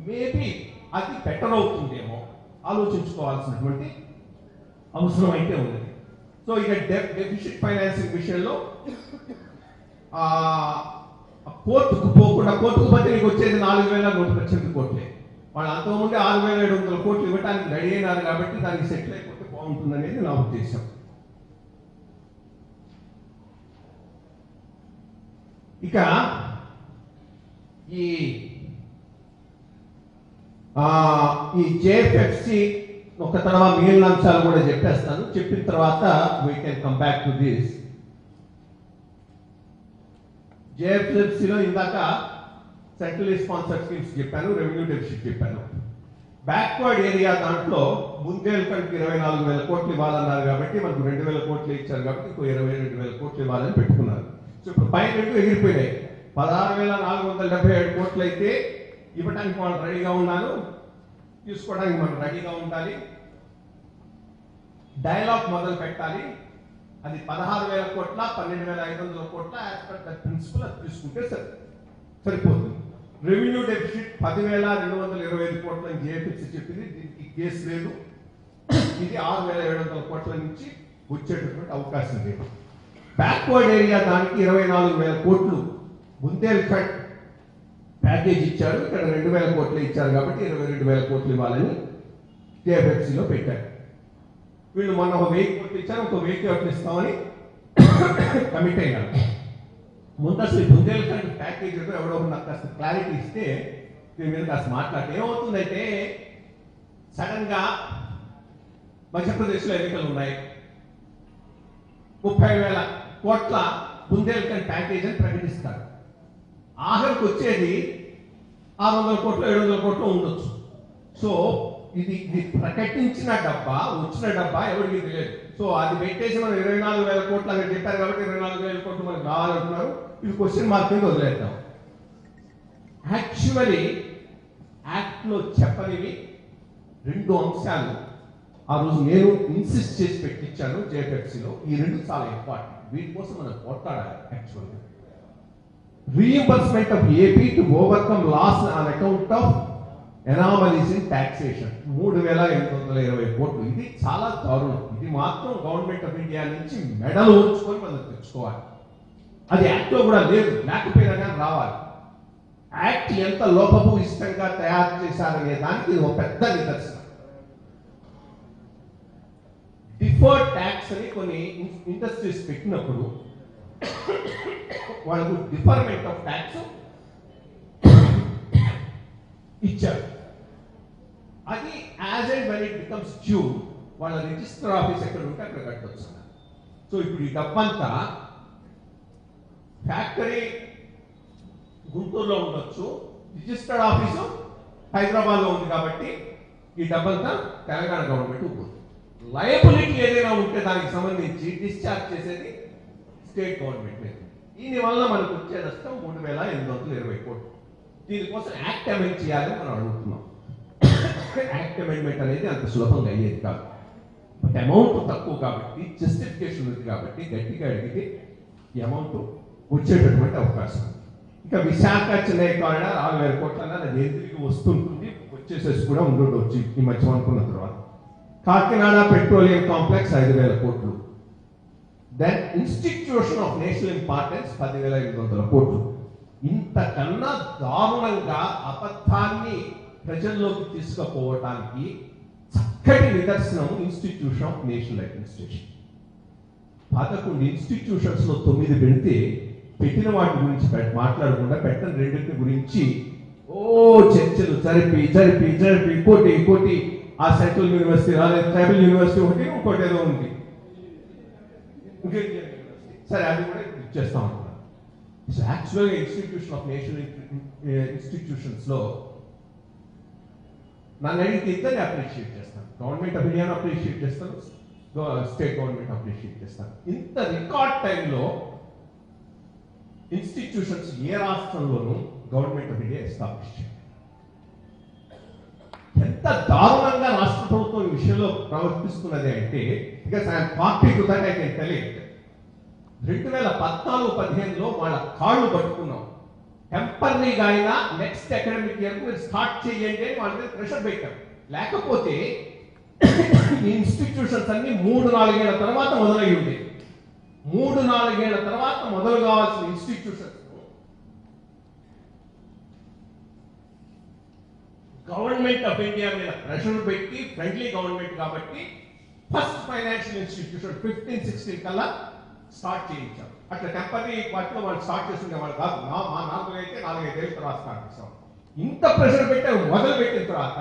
మేబీ అది బెటర్ అవుతుందేమో ఆలోచించుకోవాల్సినటువంటి అవసరం అయితే ఉంది. సో ఇక డెఫిసిట్ ఫైనాన్సింగ్ విషయంలో కోర్టుకు పోకుండా, కోర్టుకు పోతే నీకు వచ్చేది 4,118 కోట్లే. వాళ్ళు అంతకుముందే 6,700 కోట్లు ఇవ్వడానికి రెడీ అయినారు కాబట్టి దానికి సెటిల్ అయిపోతే బాగుంటుంది అనేది నా ఉద్దేశం. ఇక ఈ జేఎఫ్ఎఫ్సి ఒక తర్వాత మిగిలిన అంశాలు కూడా చెప్పేస్తాను. చెప్పిన తర్వాత we can come back to this. జేఎఫ్ఎఫ్సిలో ఇందాక సెంట్రల్ స్పాన్సర్ స్కీమ్స్ చెప్పాను, రెవెన్యూ డెఫిసిట్ చెప్పాను. బ్యాక్వర్డ్ ఏరియా దాంట్లో బుందేల్ఖండ్కి 24,000 కోట్లు ఇవ్వాలన్నారు కాబట్టి మనకు 2,000 కోట్లు ఇచ్చారు కాబట్టి ఇంకో 22,000 కోట్లు ఇవ్వాలని పెట్టుకున్నారు. సో ఇప్పుడు పై రెండు ఎగిరిపోయినాయి. 16,477 కోట్లు అయితే ఇవ్వడానికి వాళ్ళు రెడీగా ఉన్నారు, తీసుకోవడానికి మనం రెడీగా ఉండాలి. డైలాగ్ మొదలు పెట్టాలి. అది 16,000 కోట్ల 12,500 కోట్ల యాజ్ పర్ దట్ ప్రిన్సిపల్ అది తీసుకుంటే సరిపోతుంది. రెవెన్యూ డెఫిసిట్ 10,225 కోట్ల జేఎఫ్ఎఫ్సి చెప్పింది, దీనికి కేసు లేదు. ఇది 6,700 కోట్ల నుంచి వచ్చేటటువంటి అవకాశం లేదు. బ్యాక్వర్డ్ ఏరియా దానికి 24,000 కోట్లు బుందేల్ఖండ్ ప్యాకేజ్ ఇచ్చారు, ఇక్కడ 2,000 కోట్లు ఇచ్చారు కాబట్టి 22,000 కోట్లు ఇవ్వాలని జేఎఫ్ఎఫ్సిలో పెట్టారు. వీళ్ళు మొన్న 1,000 కోట్లు ఇచ్చారు, ఒక 1,000 కోట్లు ఇస్తామని కమిట్ అయినారు. ముందు అసలు బుందేల్ఖండ్ ప్యాకేజ్ ఎవడో నాకు కాస్త క్లారిటీ ఇస్తే దీని మీద కాస్త మాట్లాడితే ఏమవుతుందంటే, సడన్ గా మధ్యప్రదేశ్లో ఎన్నికలు ఉన్నాయి, 30,000 కోట్ల బుందేల్ఖండ్ ప్యాకేజ్ అని ప్రకటిస్తారు. ఆఖరికి వచ్చేది 600 కోట్లు 700 కోట్లు ఉండొచ్చు. సో ఇది ప్రకటించిన డబ్బా, వచ్చిన డబ్బా ఎవరికి తెలియదు. సో అది పెట్టేసి మనం 24,000 కోట్లు అని చెప్పారు కాబట్టి 24,000 కోట్లు మనకు కావాలంటున్నారు. ఇది క్వశ్చన్ మార్క్ కింద వదిలేద్దాం. యాక్చువల్లీ యాక్ట్ లో చెప్పనివి 2 అంశాలు ఆ రోజు నేను ఇన్సిస్ట్ చేసి పెట్టించాను జేఎఫ్ఎఫ్సిలో. ఈ 2 చాలా ఇంపార్టెంట్, వీటి కోసం మనం పోట్లాడాలి. యాక్చువల్గా reimbursement of AP to overcome loss on account of anomalies in taxation 3,820 కోట్లు. ఇది చాలా దారుణం. ఇది మాత్రం గవర్నమెంట్ ఆఫ్ ఇండియా నుంచి మెడల్ ఉంచుకొని మనం తెచ్చుకోవాలి. అది యాక్ట్ లో కూడా లేదు, లేకపోయినా కానీ రావాలి. యాక్ట్ ఎంత లోపభూయిష్టంగా తయారు చేశారనే దానికి ఇది ఒక పెద్ద నిదర్శనం. డిఫర్డ్ ట్యాక్స్ అని కొన్ని ఇండస్ట్రీస్ పెట్టినప్పుడు వాళ్ళకు డిఫర్మెంట్ ఆఫ్ ట్యాక్స్ ఇచ్చారు. అది as and when it becomes due వాళ్ళ రిజిస్టర్ ఆఫీస్ ఎక్కడ ఉంటే అక్కడ కట్టవచ్చు. సో ఇప్పుడు ఈ డబ్బంతా ఫ్యాక్టరీ గుంటూరులో ఉండొచ్చు, రిజిస్టర్డ్ ఆఫీసు హైదరాబాద్ లో ఉంది కాబట్టి ఈ డబ్బంతా తెలంగాణ గవర్నమెంట్ ఉంటుంది. లయబిలిటీ ఏదైనా ఉంటే దానికి సంబంధించి డిశ్చార్జ్ చేసేది స్టేట్ గవర్నమెంట్ మీద. దీనివల్ల మనకు వచ్చే నష్టం 3,820 కోట్లు. దీనికోసం యాక్ట్ అమెండ్ చేయాలని మనం అడుగుతున్నాం. యాక్ట్ అమెండ్మెంట్ అనేది అంత సులభంగా అయ్యేది కాదు. బట్ అమౌంట్ తక్కువ కాబట్టి, జస్టిఫికేషన్ ఉంది కాబట్టి గట్టిగా అడిగితే ఈ అమౌంట్ వచ్చేటటువంటి అవకాశం. ఇంకా విశాఖ చెన్నై కారిడార్ 6,000 కోట్ల అది ఎదురికి వస్తుంటుంది, వచ్చేసేసి కూడా ఉండొచ్చు ఈ మధ్య అనుకున్న తర్వాత. కాకినాడ పెట్రోలియం కాంప్లెక్స్ 5,000 కోట్లు. Then institution of national importance 10,800 కోట్లు. ఇంతకన్నా దారుణంగా అబద్ధాన్ని ప్రజల్లోకి తీసుకుపోవటానికి చక్కటి నిదర్శనం institution of national administration. 11 institutions లో 9 పెడితే పెట్టిన వాటి గురించి మాట్లాడకుండా పెట్టిన 2 గురించి చర్చలు జరిపి ఇంకోటి ఆ సెంట్రల్ యూనివర్సిటీ రాలేదు, ట్రైబల్ యూనివర్సిటీ ఒకటి, ఇంకోటి ఏదో ఉంది, సరే అది కూడా ఇచ్చేస్తాం అనుకున్నాను. సో యాక్చువల్గా ఇన్స్టిట్యూషన్ ఆఫ్ నేషనల్ ఇన్స్టిట్యూషన్స్ లో నన్ను అడిగితే ఇద్దరిని అప్రిషియేట్ చేస్తాను. గవర్నమెంట్ ఆఫ్ ఇండియాను అప్రిషియేట్ చేస్తాను, స్టేట్ గవర్నమెంట్ అప్రిషియేట్ చేస్తాను. ఇంత రికార్డ్ టైంలో ఇన్స్టిట్యూషన్స్ ఏ రాష్ట్రంలోనూ గవర్నమెంట్ ఆఫ్ ఇండియా ఎస్టాబ్లిష్ చేయాలి. ఎంత దారుణంగా రాష్ట్ర ప్రభుత్వం ఈ విషయంలో ప్రవర్తిస్తున్నది అంటే, because I'm party to that I can tell it. 2014-15లో వాళ్ళ కాళ్ళు పట్టుకున్నాం. టెంపరీగా అయినా నెక్స్ట్ అకాడమిక్ ఇయర్ మీరు స్టార్ట్ చేయండి అని వాళ్ళ మీద ప్రెషర్ పెట్టాం. లేకపోతే ఈ ఇన్స్టిట్యూషన్స్ అన్ని 3-4 ఏళ్ల తర్వాత మొదలై ఉండేవి. 3-4 ఏళ్ల తర్వాత మొదలు కావాల్సిన ఇన్స్టిట్యూషన్స్ గవర్నమెంట్ ఆఫ్ ఇండియా మీద ప్రెషర్ పెట్టి, ఫ్రెండ్లీ గవర్నమెంట్ కాబట్టి ఫస్ట్ ఫైనాన్షియల్ ఇన్స్టిట్యూషన్ 15-16 కల్లా స్టార్ట్ చేయించాం. అట్లా టెంపరీ వాటిలో వాళ్ళు స్టార్ట్ చేస్తుండే వాళ్ళు కాదు. మా 4 అయితే 4-5 ఏళ్ళ తర్వాత స్టార్ట్ చేసాం. ఇంత ప్రెషర్ పెట్టి మొదలు పెట్టిన తర్వాత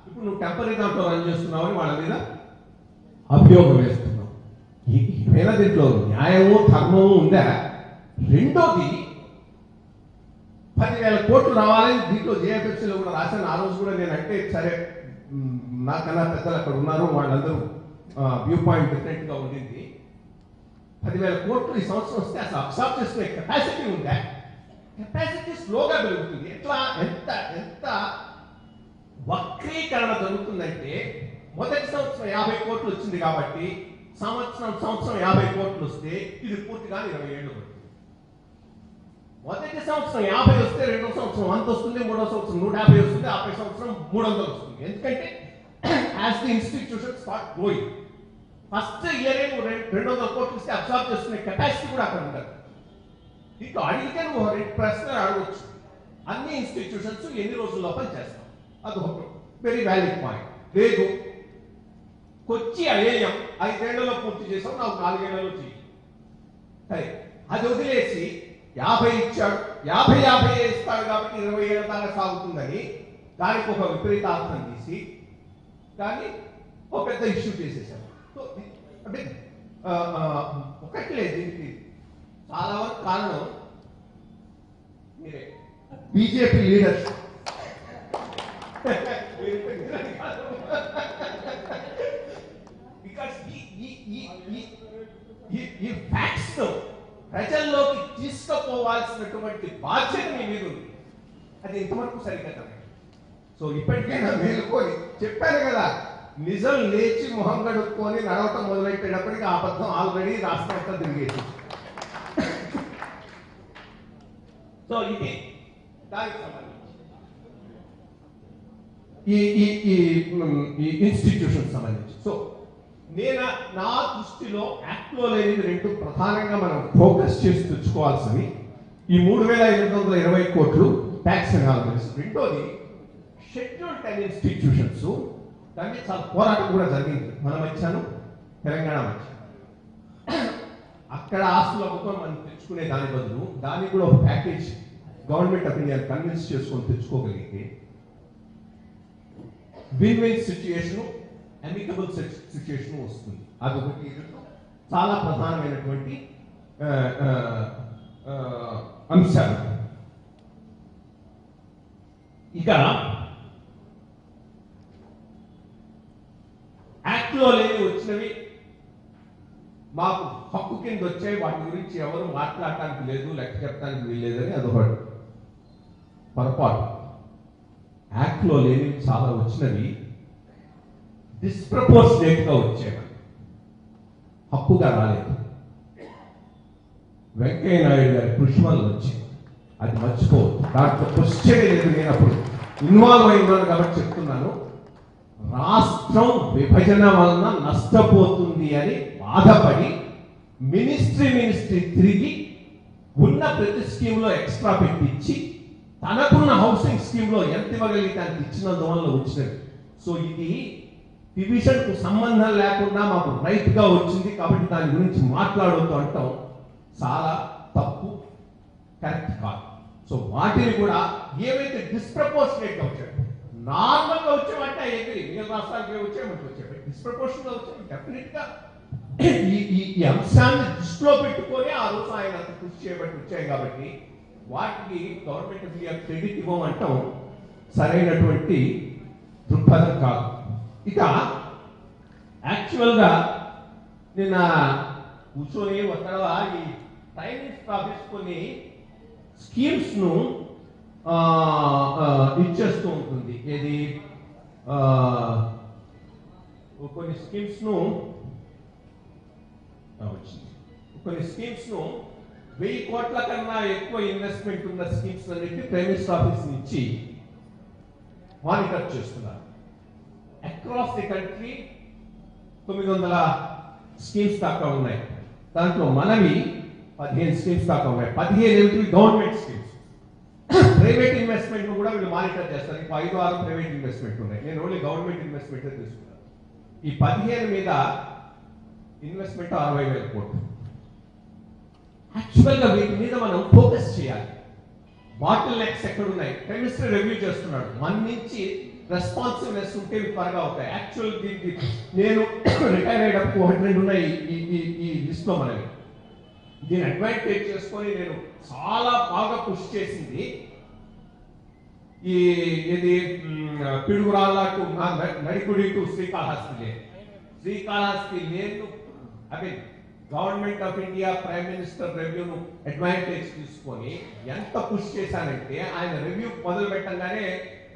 ఇప్పుడు నువ్వు టెంపరీ దాంట్లో రన్ చేస్తున్నావు అని వాళ్ళ మీద అభియోగం వేస్తున్నావు. ఏమైనా దీంట్లో న్యాయము ధర్మము ఉందా? రెండోది 10,000 కోట్లు రావాలని దీంట్లో జేఎఫ్ఎఫ్సీలో కూడా రాశాను. ఆ రోజు కూడా నేను అంటే సరే నాకన్నా పెద్దలు అక్కడ ఉన్నారు, వాళ్ళందరూ వ్యూ పాయింట్ డిఫరెంట్ గా ఉండింది. 10,000 కోట్లు ఈ సంవత్సరం వస్తే అసలు అబ్సార్బ్ చేసుకునే కెపాసిటీ ఉందా? కెపాసిటీ స్లోగా పెరుగుతుంది. ఎట్లా ఎంత వక్రీకరణ జరుగుతుందంటే, మొదటి సంవత్సరం 50 కోట్లు వచ్చింది కాబట్టి సంవత్సరం 50 కోట్లు వస్తే ఇది పూర్తిగా 20 ఏళ్ళు పడుతుంది. మొదటి సంవత్సరం 50 వస్తే రెండో సంవత్సరం 100 వస్తుంది, మూడో సంవత్సరం 150 వస్తుంది, 50 సంవత్సరం 300 వస్తుంది. ఎందుకంటే as the institution start growing, first year 200 కోట్లు ఇస్తే అబ్సార్బ్ చేసుకునే కెపాసిటీ కూడా అక్కడ ఉండదు. దీంట్లో అడిగితే నువ్వు 2 ప్రశ్నలు అడగవచ్చు. అన్ని ఇన్స్టిట్యూషన్స్ ఎన్ని రోజుల లోపల చేస్తాం? అది ఒక వెరీ వ్యాలిడ్ పాయింట్. లేదు, కొచ్చి ఐఐఎం 5 ఏళ్లలో పూర్తి చేసాం, నాకు 4 ఏళ్లలో చేయి, సరే అది వదిలేసి 50 ఇచ్చాడు, 50 ఇస్తాడు కాబట్టి 20 ఏళ్ల దాకా సాగుతుందని దానికి ఒక విపరీతార్థం తీసి దాన్ని ఒక పెద్ద ఇష్యూ చేసేసారు. అంటే ఒకటి లేదు, దీనికి చాలా వరకు కారణం మీరే, బీజేపీ లీడర్షిప్. బికాస్ ఈ ఫ్యాక్ట్స్ ప్రజల్లోకి తీసుకుపోవాల్సినటువంటి బాధ్యత మీ మీద ఉంది. అది ఇంతవరకు సరిగ్గా. సో ఇప్పటికైనా మేలుకొని, చెప్పాను కదా, నిజం లేచి మొహం గడుపుకొని నడవటం మొదలెట్టేటప్పటికి ఆ అబద్ధం ఆల్రెడీ రాష్ట్రం అంతా తిరిగేసి. సో ఇది దానికి సంబంధించి ఈ ఇన్స్టిట్యూషన్ సంబంధించి. సో నేను నా దృష్టిలో యాక్ట్లో లేని 2 ప్రధానంగా మనం ఫోకస్ చేసి తెచ్చుకోవాల్సినవి ఈ 3,820 కోట్లు ట్యాక్స్ ఎనాలిసిస్. రెండోది షెడ్యూల్ 10 ఇన్స్టిట్యూషన్స్. దానికి చాలా పోరాటం కూడా జరిగింది మన మధ్యను, తెలంగాణ మధ్య. అక్కడ ఆస్తుల మొత్తం మనం తెచ్చుకునే దాని బదులు దానికి కూడా ఒక package government of India convince చేసుకొని తెచ్చుకోగలిగితే win win situation, amicable situation వస్తుంది. అదొకటి చాలా ప్రధానమైనటువంటి అంశాలు. ఇక యాక్ట్లో లేని వచ్చిన వచ్చినవి మాకు హక్కు కింద వచ్చాయి, వాటి గురించి ఎవరు మాట్లాడటానికి లేదు, లెక్క చెప్పడానికి వీల్లేదని అదొకటి పొరపాటు. యాక్ట్లో లేని చాలా వచ్చినవి డిస్ప్రపోర్షనేట్ గా వచ్చేవి, హక్కుగా రాలేదు. వెంకయ్య నాయుడు గారి కృషి వల్ల వచ్చింది, అది మర్చిపోవద్దు. దాంట్లో క్వశ్చన్ లేదు. నేను అప్పుడు ఇన్వాల్వ్ అయినాను కాబట్టి చెప్తున్నాను. రాష్ట్రం విభజన వలన నష్టపోతుంది అని బాధపడి మినిస్ట్రీ తిరిగి ఉన్న ప్రతి స్కీమ్లో ఎక్స్ట్రా పెట్టించి తనకున్న హౌసింగ్ స్కీమ్లో ఎంత ఇవ్వగలిగితే అంత ఇచ్చినందువల్ల వచ్చినది. సో ఇది డివిజన్ కు సంబంధం లేకుండా మాకు రైట్ గా వచ్చింది కాబట్టి దాని గురించి మాట్లాడొద్దు అంటాం చాలా తప్పు, కరెక్ట్ కాదు. సో వాటిని కూడా ఏవైతే డిస్ప్రపోర్షనేట్ గా వచ్చాయి, నార్మల్ గా వచ్చామంటే ఎగిరి మిగిలిన రాష్ట్రాలకి వచ్చామంటే వచ్చాయి, డిస్ప్రపోర్షన్ గా వచ్చాయి. డెఫినెట్ గా ఈ అంశాన్ని దృష్టిలో పెట్టుకొని ఆ రోజు ఆయన కృషి చేయబట్టి వచ్చాయి కాబట్టి వాటికి గవర్నమెంట్ ఆఫ్ ఇండియా క్రెడిట్ ఇవ్వమంటాం సరైనటువంటి దృక్పథం కాదు. ఇక యాక్చువల్ గా నిన్న కూర్చొని ఒకవేళ ఈ ప్రైమ్ మినిస్టర్ ఆఫీస్ కొన్ని స్కీమ్స్ ను ఇచ్చేస్తూ ఉంటుంది. ఏది కొన్ని స్కీమ్స్ ను కొన్ని స్కీమ్స్ ను 1000 కోట్ల కన్నా ఎక్కువ ఇన్వెస్ట్మెంట్ ఉన్న స్కీమ్స్ అన్నింటి ప్రైమ్ మినిస్టర్ ఆఫీస్ నుంచి మానిటర్ చేస్తున్నారు. అక్రాస్ ది కంట్రీ 900 స్కీమ్స్ దాకా ఉన్నాయి. దాంట్లో మనవి 15 స్కీమ్స్ దాకా ఉన్నాయి. 15 గవర్నమెంట్ స్కీమ్స్. ప్రైవేట్ ఇన్వెస్ట్మెంట్ కూడా వీళ్ళు మానిటర్ చేస్తారు. ఇంకో 5-6 ప్రైవేట్ ఇన్వెస్ట్మెంట్ ఉన్నాయి. నేను ఓన్లీ గవర్నమెంట్ ఇన్వెస్ట్మెంట్ తీసుకున్నాను. ఈ 15 మీద ఇన్వెస్ట్మెంట్ 60,000 కోట్లు. యాక్చువల్ గా వీటి మీద మనం ఫోకస్ చేయాలి. బాటిల్ నెక్స్ ఎక్కడ ఉన్నాయి ప్రైమ్ మినిస్టర్ రివ్యూ చేస్తున్నాడు. మన నుంచి రెస్పాన్సివ్నెస్ ఉంటే త్వరగా అవుతాయి. యాక్చువల్ నేను రిటైర్ అయ్యేటప్పుడు 1-2 ఉన్నాయి ఈ లిస్ట్ లో. మనవి దీని అడ్వాంటేజ్ చేసుకొని నేను చాలా బాగా పుష్ చేసింది ఇది పిడుగురాళ్ళ టు నడికుడి టు శ్రీకాళహస్తి నేను government of India prime minister రివ్యూను అడ్వాంటేజ్ తీసుకొని ఎంత పుష్ చేశానంటే ఆయన రివ్యూ మొదలు పెట్టంగానే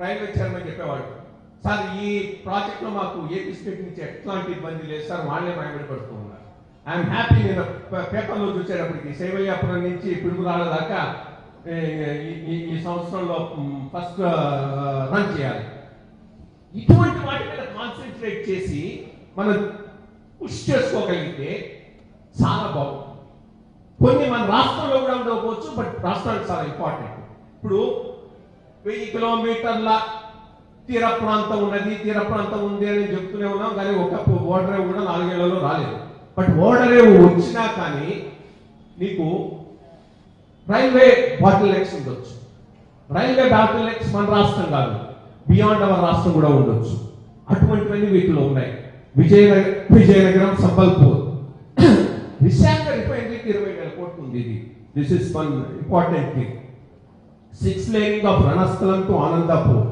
రైల్వే చైర్మన్ చెప్పేవాడు, సార్ ఈ ప్రాజెక్ట్ లో మాకు ఏపీ స్టేట్ నుంచి ఎట్లాంటి ఇబ్బంది లేదు సార్, వాళ్ళే భయపడి పడుతూ ఉన్నారు. I'm happy. నేను పేపర్లో చూసేటప్పటికి సేవయ్యాపురం నుంచి పిడుగురాళ్ళ దాకా ఈ సంవత్సరంలో ఫస్ట్ రన్ చేయాలి. ఇటువంటి వాటి మీద కాన్సన్ట్రేట్ చేసి మనం పుష్ చేసుకోగలిగితే చాలా బాగుంది. కొన్ని మన రాష్ట్రంలో కూడా ఉండకపోవచ్చు, బట్ రాష్ట్రానికి చాలా ఇంపార్టెంట్. ఇప్పుడు 1000 కిలోమీటర్ల తీర ప్రాంతం ఉంది అని చెప్తూనే ఉన్నాం, కానీ ఒక ఓడరేవు కూడా 4 ఏళ్లలో రాలేదు. బట్ ఓడరేవు వచ్చినా కానీ నీకు రైల్వే బాటిల్ నెక్స్ ఉండొచ్చు. రైల్వే బాటిల్ నెక్స్ మన రాష్ట్రం కాదు, బియాండ్ అవర్ రాష్ట్రం కూడా ఉండొచ్చు. అటువంటివన్నీ వీటిలో ఉన్నాయి. విజయనగరం సంబల్పూర్ విశాఖ రిఫైనరీకి 20,000 కోట్లు ఉంది. ఇది this is one important thing. 6 laning of Ranasthalam to Anandapur,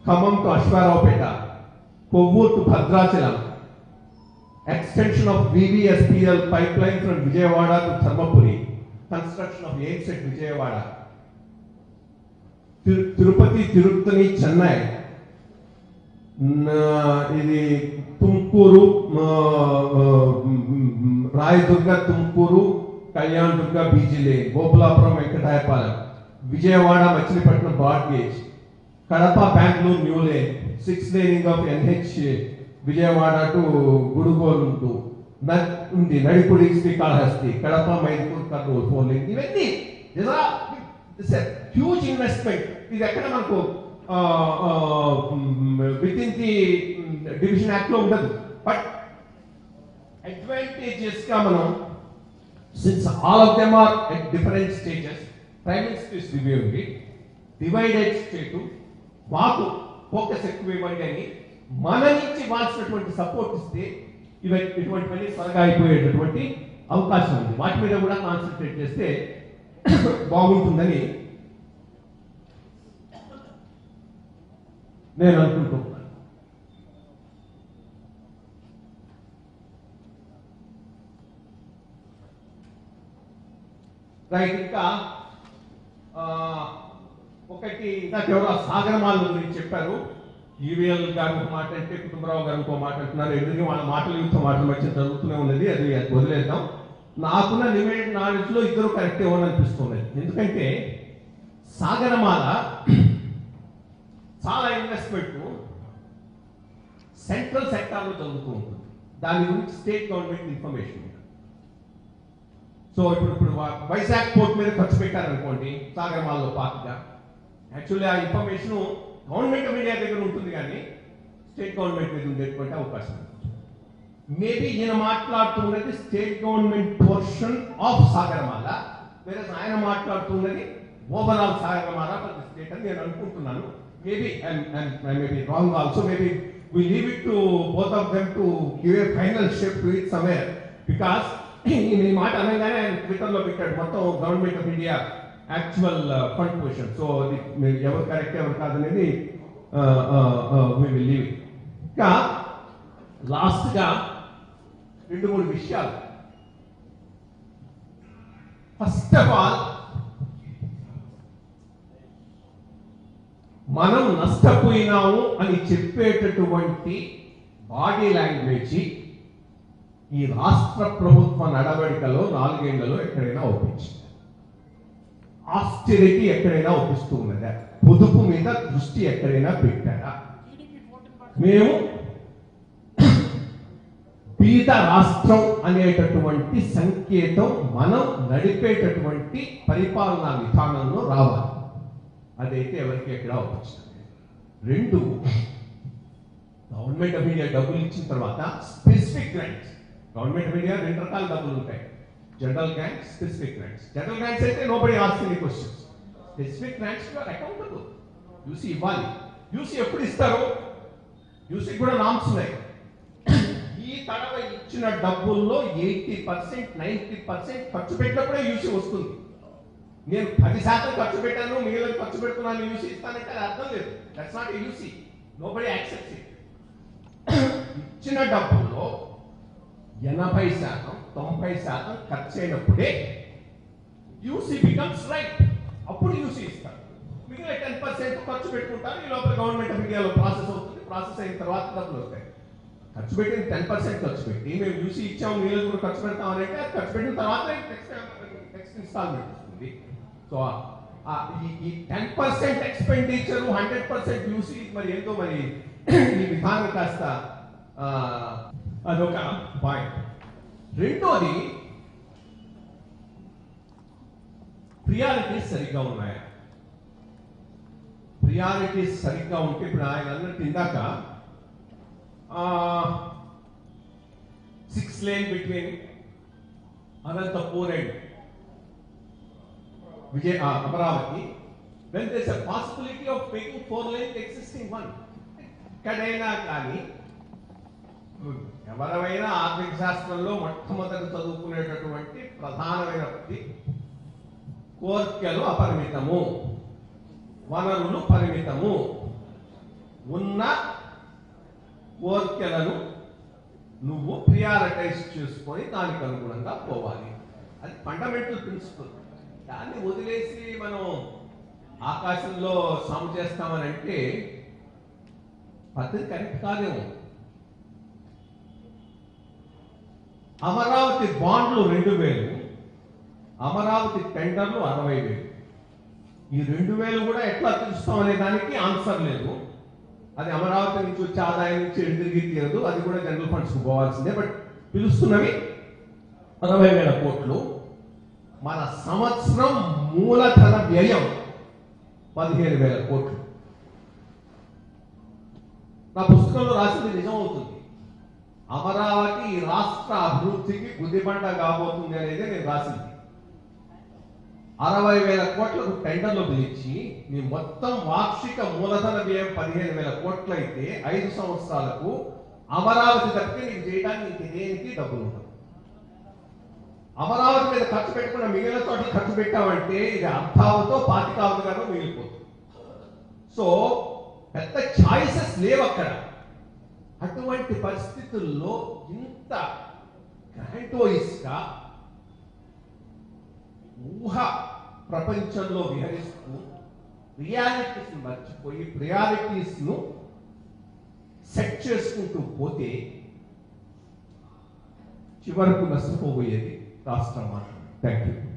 Khammam to Aswaraopeta, Kovvur to Bhadrachalam, extension of VVSPL pipeline from Vijayawada to Tharmapuri, construction of AIIMS at Vijayawada, Tirupati, Tirupani, Chennai, ఇది Tumkur, Rayadurga, Tumkur, Kalyan Durga, BG lane, Gopulapuram, Venkatayapalem, Vijayawada, Machilipatnam broad gauge, Kadapa, Bengaluru new lane, 6 laning of NH Vijayawada to Gudugolu ఉంది, Nadikudi Srikalahasti, Kadapa, Mydukur, Kurnool 4 lane. ఇవన్నీ huge investment. ఇది ఎక్కడ మనకు within the division act లో ఉండదు. But advantages గా మనం since all of them are at different stages, prime minister is reviewing it, divided state, మాకు ఫోకస్ ఎక్కువ ఇవ్వండి అని మన నుంచి ఇవ్వాల్సినటువంటి సపోర్ట్ ఇస్తే ఇటువంటివన్నీ త్వరగా అయిపోయేటటువంటి అవకాశం ఉంది. వాటి మీద కూడా కాన్సన్ట్రేట్ చేస్తే బాగుంటుందని నేను అనుకుంటున్నాను. రైట్. ఇంకా ఒకటి ఇందాక ఎవరో సాగరమాల గురించి చెప్పారు. ఈవీఎల్ గారు ఒక మాట అంటే కుటుంబరావు గారు ఇంకో మాట అంటున్నారు. ఎదురుగా వాళ్ళ మాటలు ఇంకో మాటల మధ్య జరుగుతూనే ఉన్నది. అది వదిలేద్దాం. నాకున్న లిమిటెడ్ నాలెడ్జ్ లో ఇద్దరు కరెక్ట్ ఏమని అనిపిస్తున్నది. ఎందుకంటే సాగరమాల చాలా ఇన్వెస్ట్మెంట్ సెంట్రల్ సెక్టార్ లో జరుగుతూ ఉంటుంది. దాని గురించి స్టేట్ గవర్నమెంట్ ఇన్ఫర్మేషన్ ఉంటుంది. సో ఇప్పుడు వైజాగ్ పోర్ట్ మీద ఖర్చు పెట్టారనుకోండి సాగరమాలలో పార్ట్గా, యాక్చువల్లీ ఆ ఇన్ఫర్మేషన్ గవర్నమెంట్ ఆఫ్ ఇండియా దగ్గర ఉంటుంది కానీ స్టేట్ గవర్నమెంట్ మీద ఉండేటువంటి అవకాశం ఉంది. మేబీ ఈయన మాట్లాడుతున్నది state government portion of Sagarmala, వేరే ఆయన మాట్లాడుతున్నది overall Sagarmala for the state అని నేను అనుకుంటున్నాను. Maybe maybe wrong also. Maybe we leave it to both of them to give a final shape to it somewhere, because ఈ మాట అనగానే ఆయన ట్విట్టర్లో పెట్టాడు మొత్తం government of India actual fund position. So ఎవరు కరెక్ట్ ఎవరు కాదనేది we will leave it. ఇంకా లాస్ట్గా 2-3 విషయాలు. ఫస్ట్ ఆఫ్ ఆల్, మనం నష్టపోయినాము అని చెప్పేటటువంటి బాడీ లాంగ్వేజ్ ఈ రాష్ట్ర ప్రభుత్వ నడవడికలో 4 ఏళ్లలో ఎక్కడైనా ఒప్పించింది? ఆస్టెరిటీ ఎక్కడైనా ఒప్పిస్తూ ఉన్నదా? పొదుపు మీద దృష్టి ఎక్కడైనా పెట్టారా? మేము బీద రాష్ట్రం అనేటటువంటి సంకేతం మనం నడిపేటటువంటి పరిపాలనా విధానంలో రావాలి. అదైతే ఎవరికి ఎక్కడ ఒప్పించలేదు. 2, గవర్నమెంట్ ఆఫ్ ఇండియా డబ్బులు ఇచ్చిన తర్వాత specific grants. Government of India 2 రకాల డబ్బులు ఉంటాయి, general grants, specific grants. General grants అయితే nobody asks any questions. Specific grants you are accountable. UC ఇవ్వాలి. యూసీ ఎప్పుడు ఇస్తారు? యూసీ కూడా నామ్స్ ఉన్నాయి. ఈ తడవ ఇచ్చిన డబ్బుల్లో 80%, 90% ఖర్చు పెట్టినప్పుడే యూసీ వస్తుంది. నేను 10% ఖర్చు పెట్టాను, మిగిలిన ఖర్చు పెడుతున్నాను, యూసీ ఇస్తానంటే అది అర్థం లేదు. That's not UC. Nobody accepts it. ఇచ్చిన డబ్బుల్లో 80%, 90% ఖర్చు అయినప్పుడే యూసీ బికమ్స్ రైట్. అప్పుడు యూసీ ఇస్తారు. మిగిలిన 10% ఖర్చు పెట్టుకుంటారు. ఈ లోపల గవర్నమెంట్ ఆఫ్ ఇండియాలో ప్రాసెస్ అవుతుంది. ప్రాసెస్ అయిన తర్వాత డబ్బులు వస్తాయి. ఖర్చు పెట్టిన 10% ఖర్చు పెట్టి మేము యూసీ ఇచ్చాము, మిగిలిన కూడా ఖర్చు పెడతామని అంటే ఖర్చు పెట్టిన తర్వాత నెక్స్ట్ ఇన్స్టాల్మెంట్ వస్తుంది. సో ఈ 10% ఎక్స్పెండిచర్, 100% యూసీ మరి ఏంటో మరి ఈ విధానం కాస్త అదొక పాయింట్. రెండోది, ప్రియారిటీస్ సరిగ్గా ఉన్నాయా? ప్రియారిటీస్ సరిగ్గా ఉంటే ఇప్పుడు ఆయన అన్నట్టు ఇందాక 6 lane between Anantapur and Amaravati, when there is a possibility of making 4 lanes existing one. ఎక్కడైనా కానీ ఎవరైనా ఆర్థిక శాస్త్రంలో మొట్టమొదటి చదువుకునేటటువంటి ప్రధానమైనది కోర్కెలు అపరిమితము, వనరులు పరిమితము. ఉన్న కోర్కెలను నువ్వు ప్రియారిటైజ్ చేసుకొని దానికి అనుగుణంగా పోవాలి. అది ఫండమెంటల్ ప్రిన్సిపల్. దాన్ని వదిలేసి మనం ఆకాశంలో సాము చేస్తామని అంటే పద్ధతి కరెక్ట్ కాదేమో. అమరావతి బాండ్లు 2,000, అమరావతి టెండర్లు 60,000. ఈ 2,000 కూడా ఎట్లా తెలుస్తాం అనే దానికి ఆన్సర్ లేదు. అది అమరావతి నుంచి వచ్చే ఆదాయం నుంచి తిరిగి తీరదు. అది కూడా జనరల్ ఫండ్స్ పోవాల్సిందే. బట్ పిలుస్తున్నవి 60,000 కోట్లు. మన సంవత్సరం మూలధన వ్యయం 15,000 కోట్లు. నా పుస్తకంలో రాసింది నిజం అవుతుంది. అమరావతి ఈ రాష్ట్ర అభివృద్ధికి గుదిబండ కాబోతుంది అనేది నేను రాసింది. 60,000 కోట్లకు టెండర్లు పిలిచి నీ మొత్తం వార్షిక మూలధన వ్యయం 15,000 కోట్లు అయితే 5 సంవత్సరాలకు అమరావతి తప్పితే నీకు చేయడానికి నీకు దేనికి డబ్బులు ఉండవు. అమరావతి మీద ఖర్చు పెట్టుకున్న మిగిలిన చోట్ల ఖర్చు పెట్టామంటే ఇది అర్థావతో 25,000 మిగిలిపోతుంది. సో పెద్ద చాయిసెస్ లేవు అక్కడ. అటువంటి పరిస్థితుల్లో ఇంత గ్రాంటోయిస్ గా ఊహ ప్రపంచంలో విహరిస్తూ రియాలిటీస్ మర్చిపోయి ప్రయారిటీస్ ను సెట్ చేసుకుంటూ పోతే చివరకు నష్టపోబోయేది రాష్ట్రం మాత్రమే. Thank you.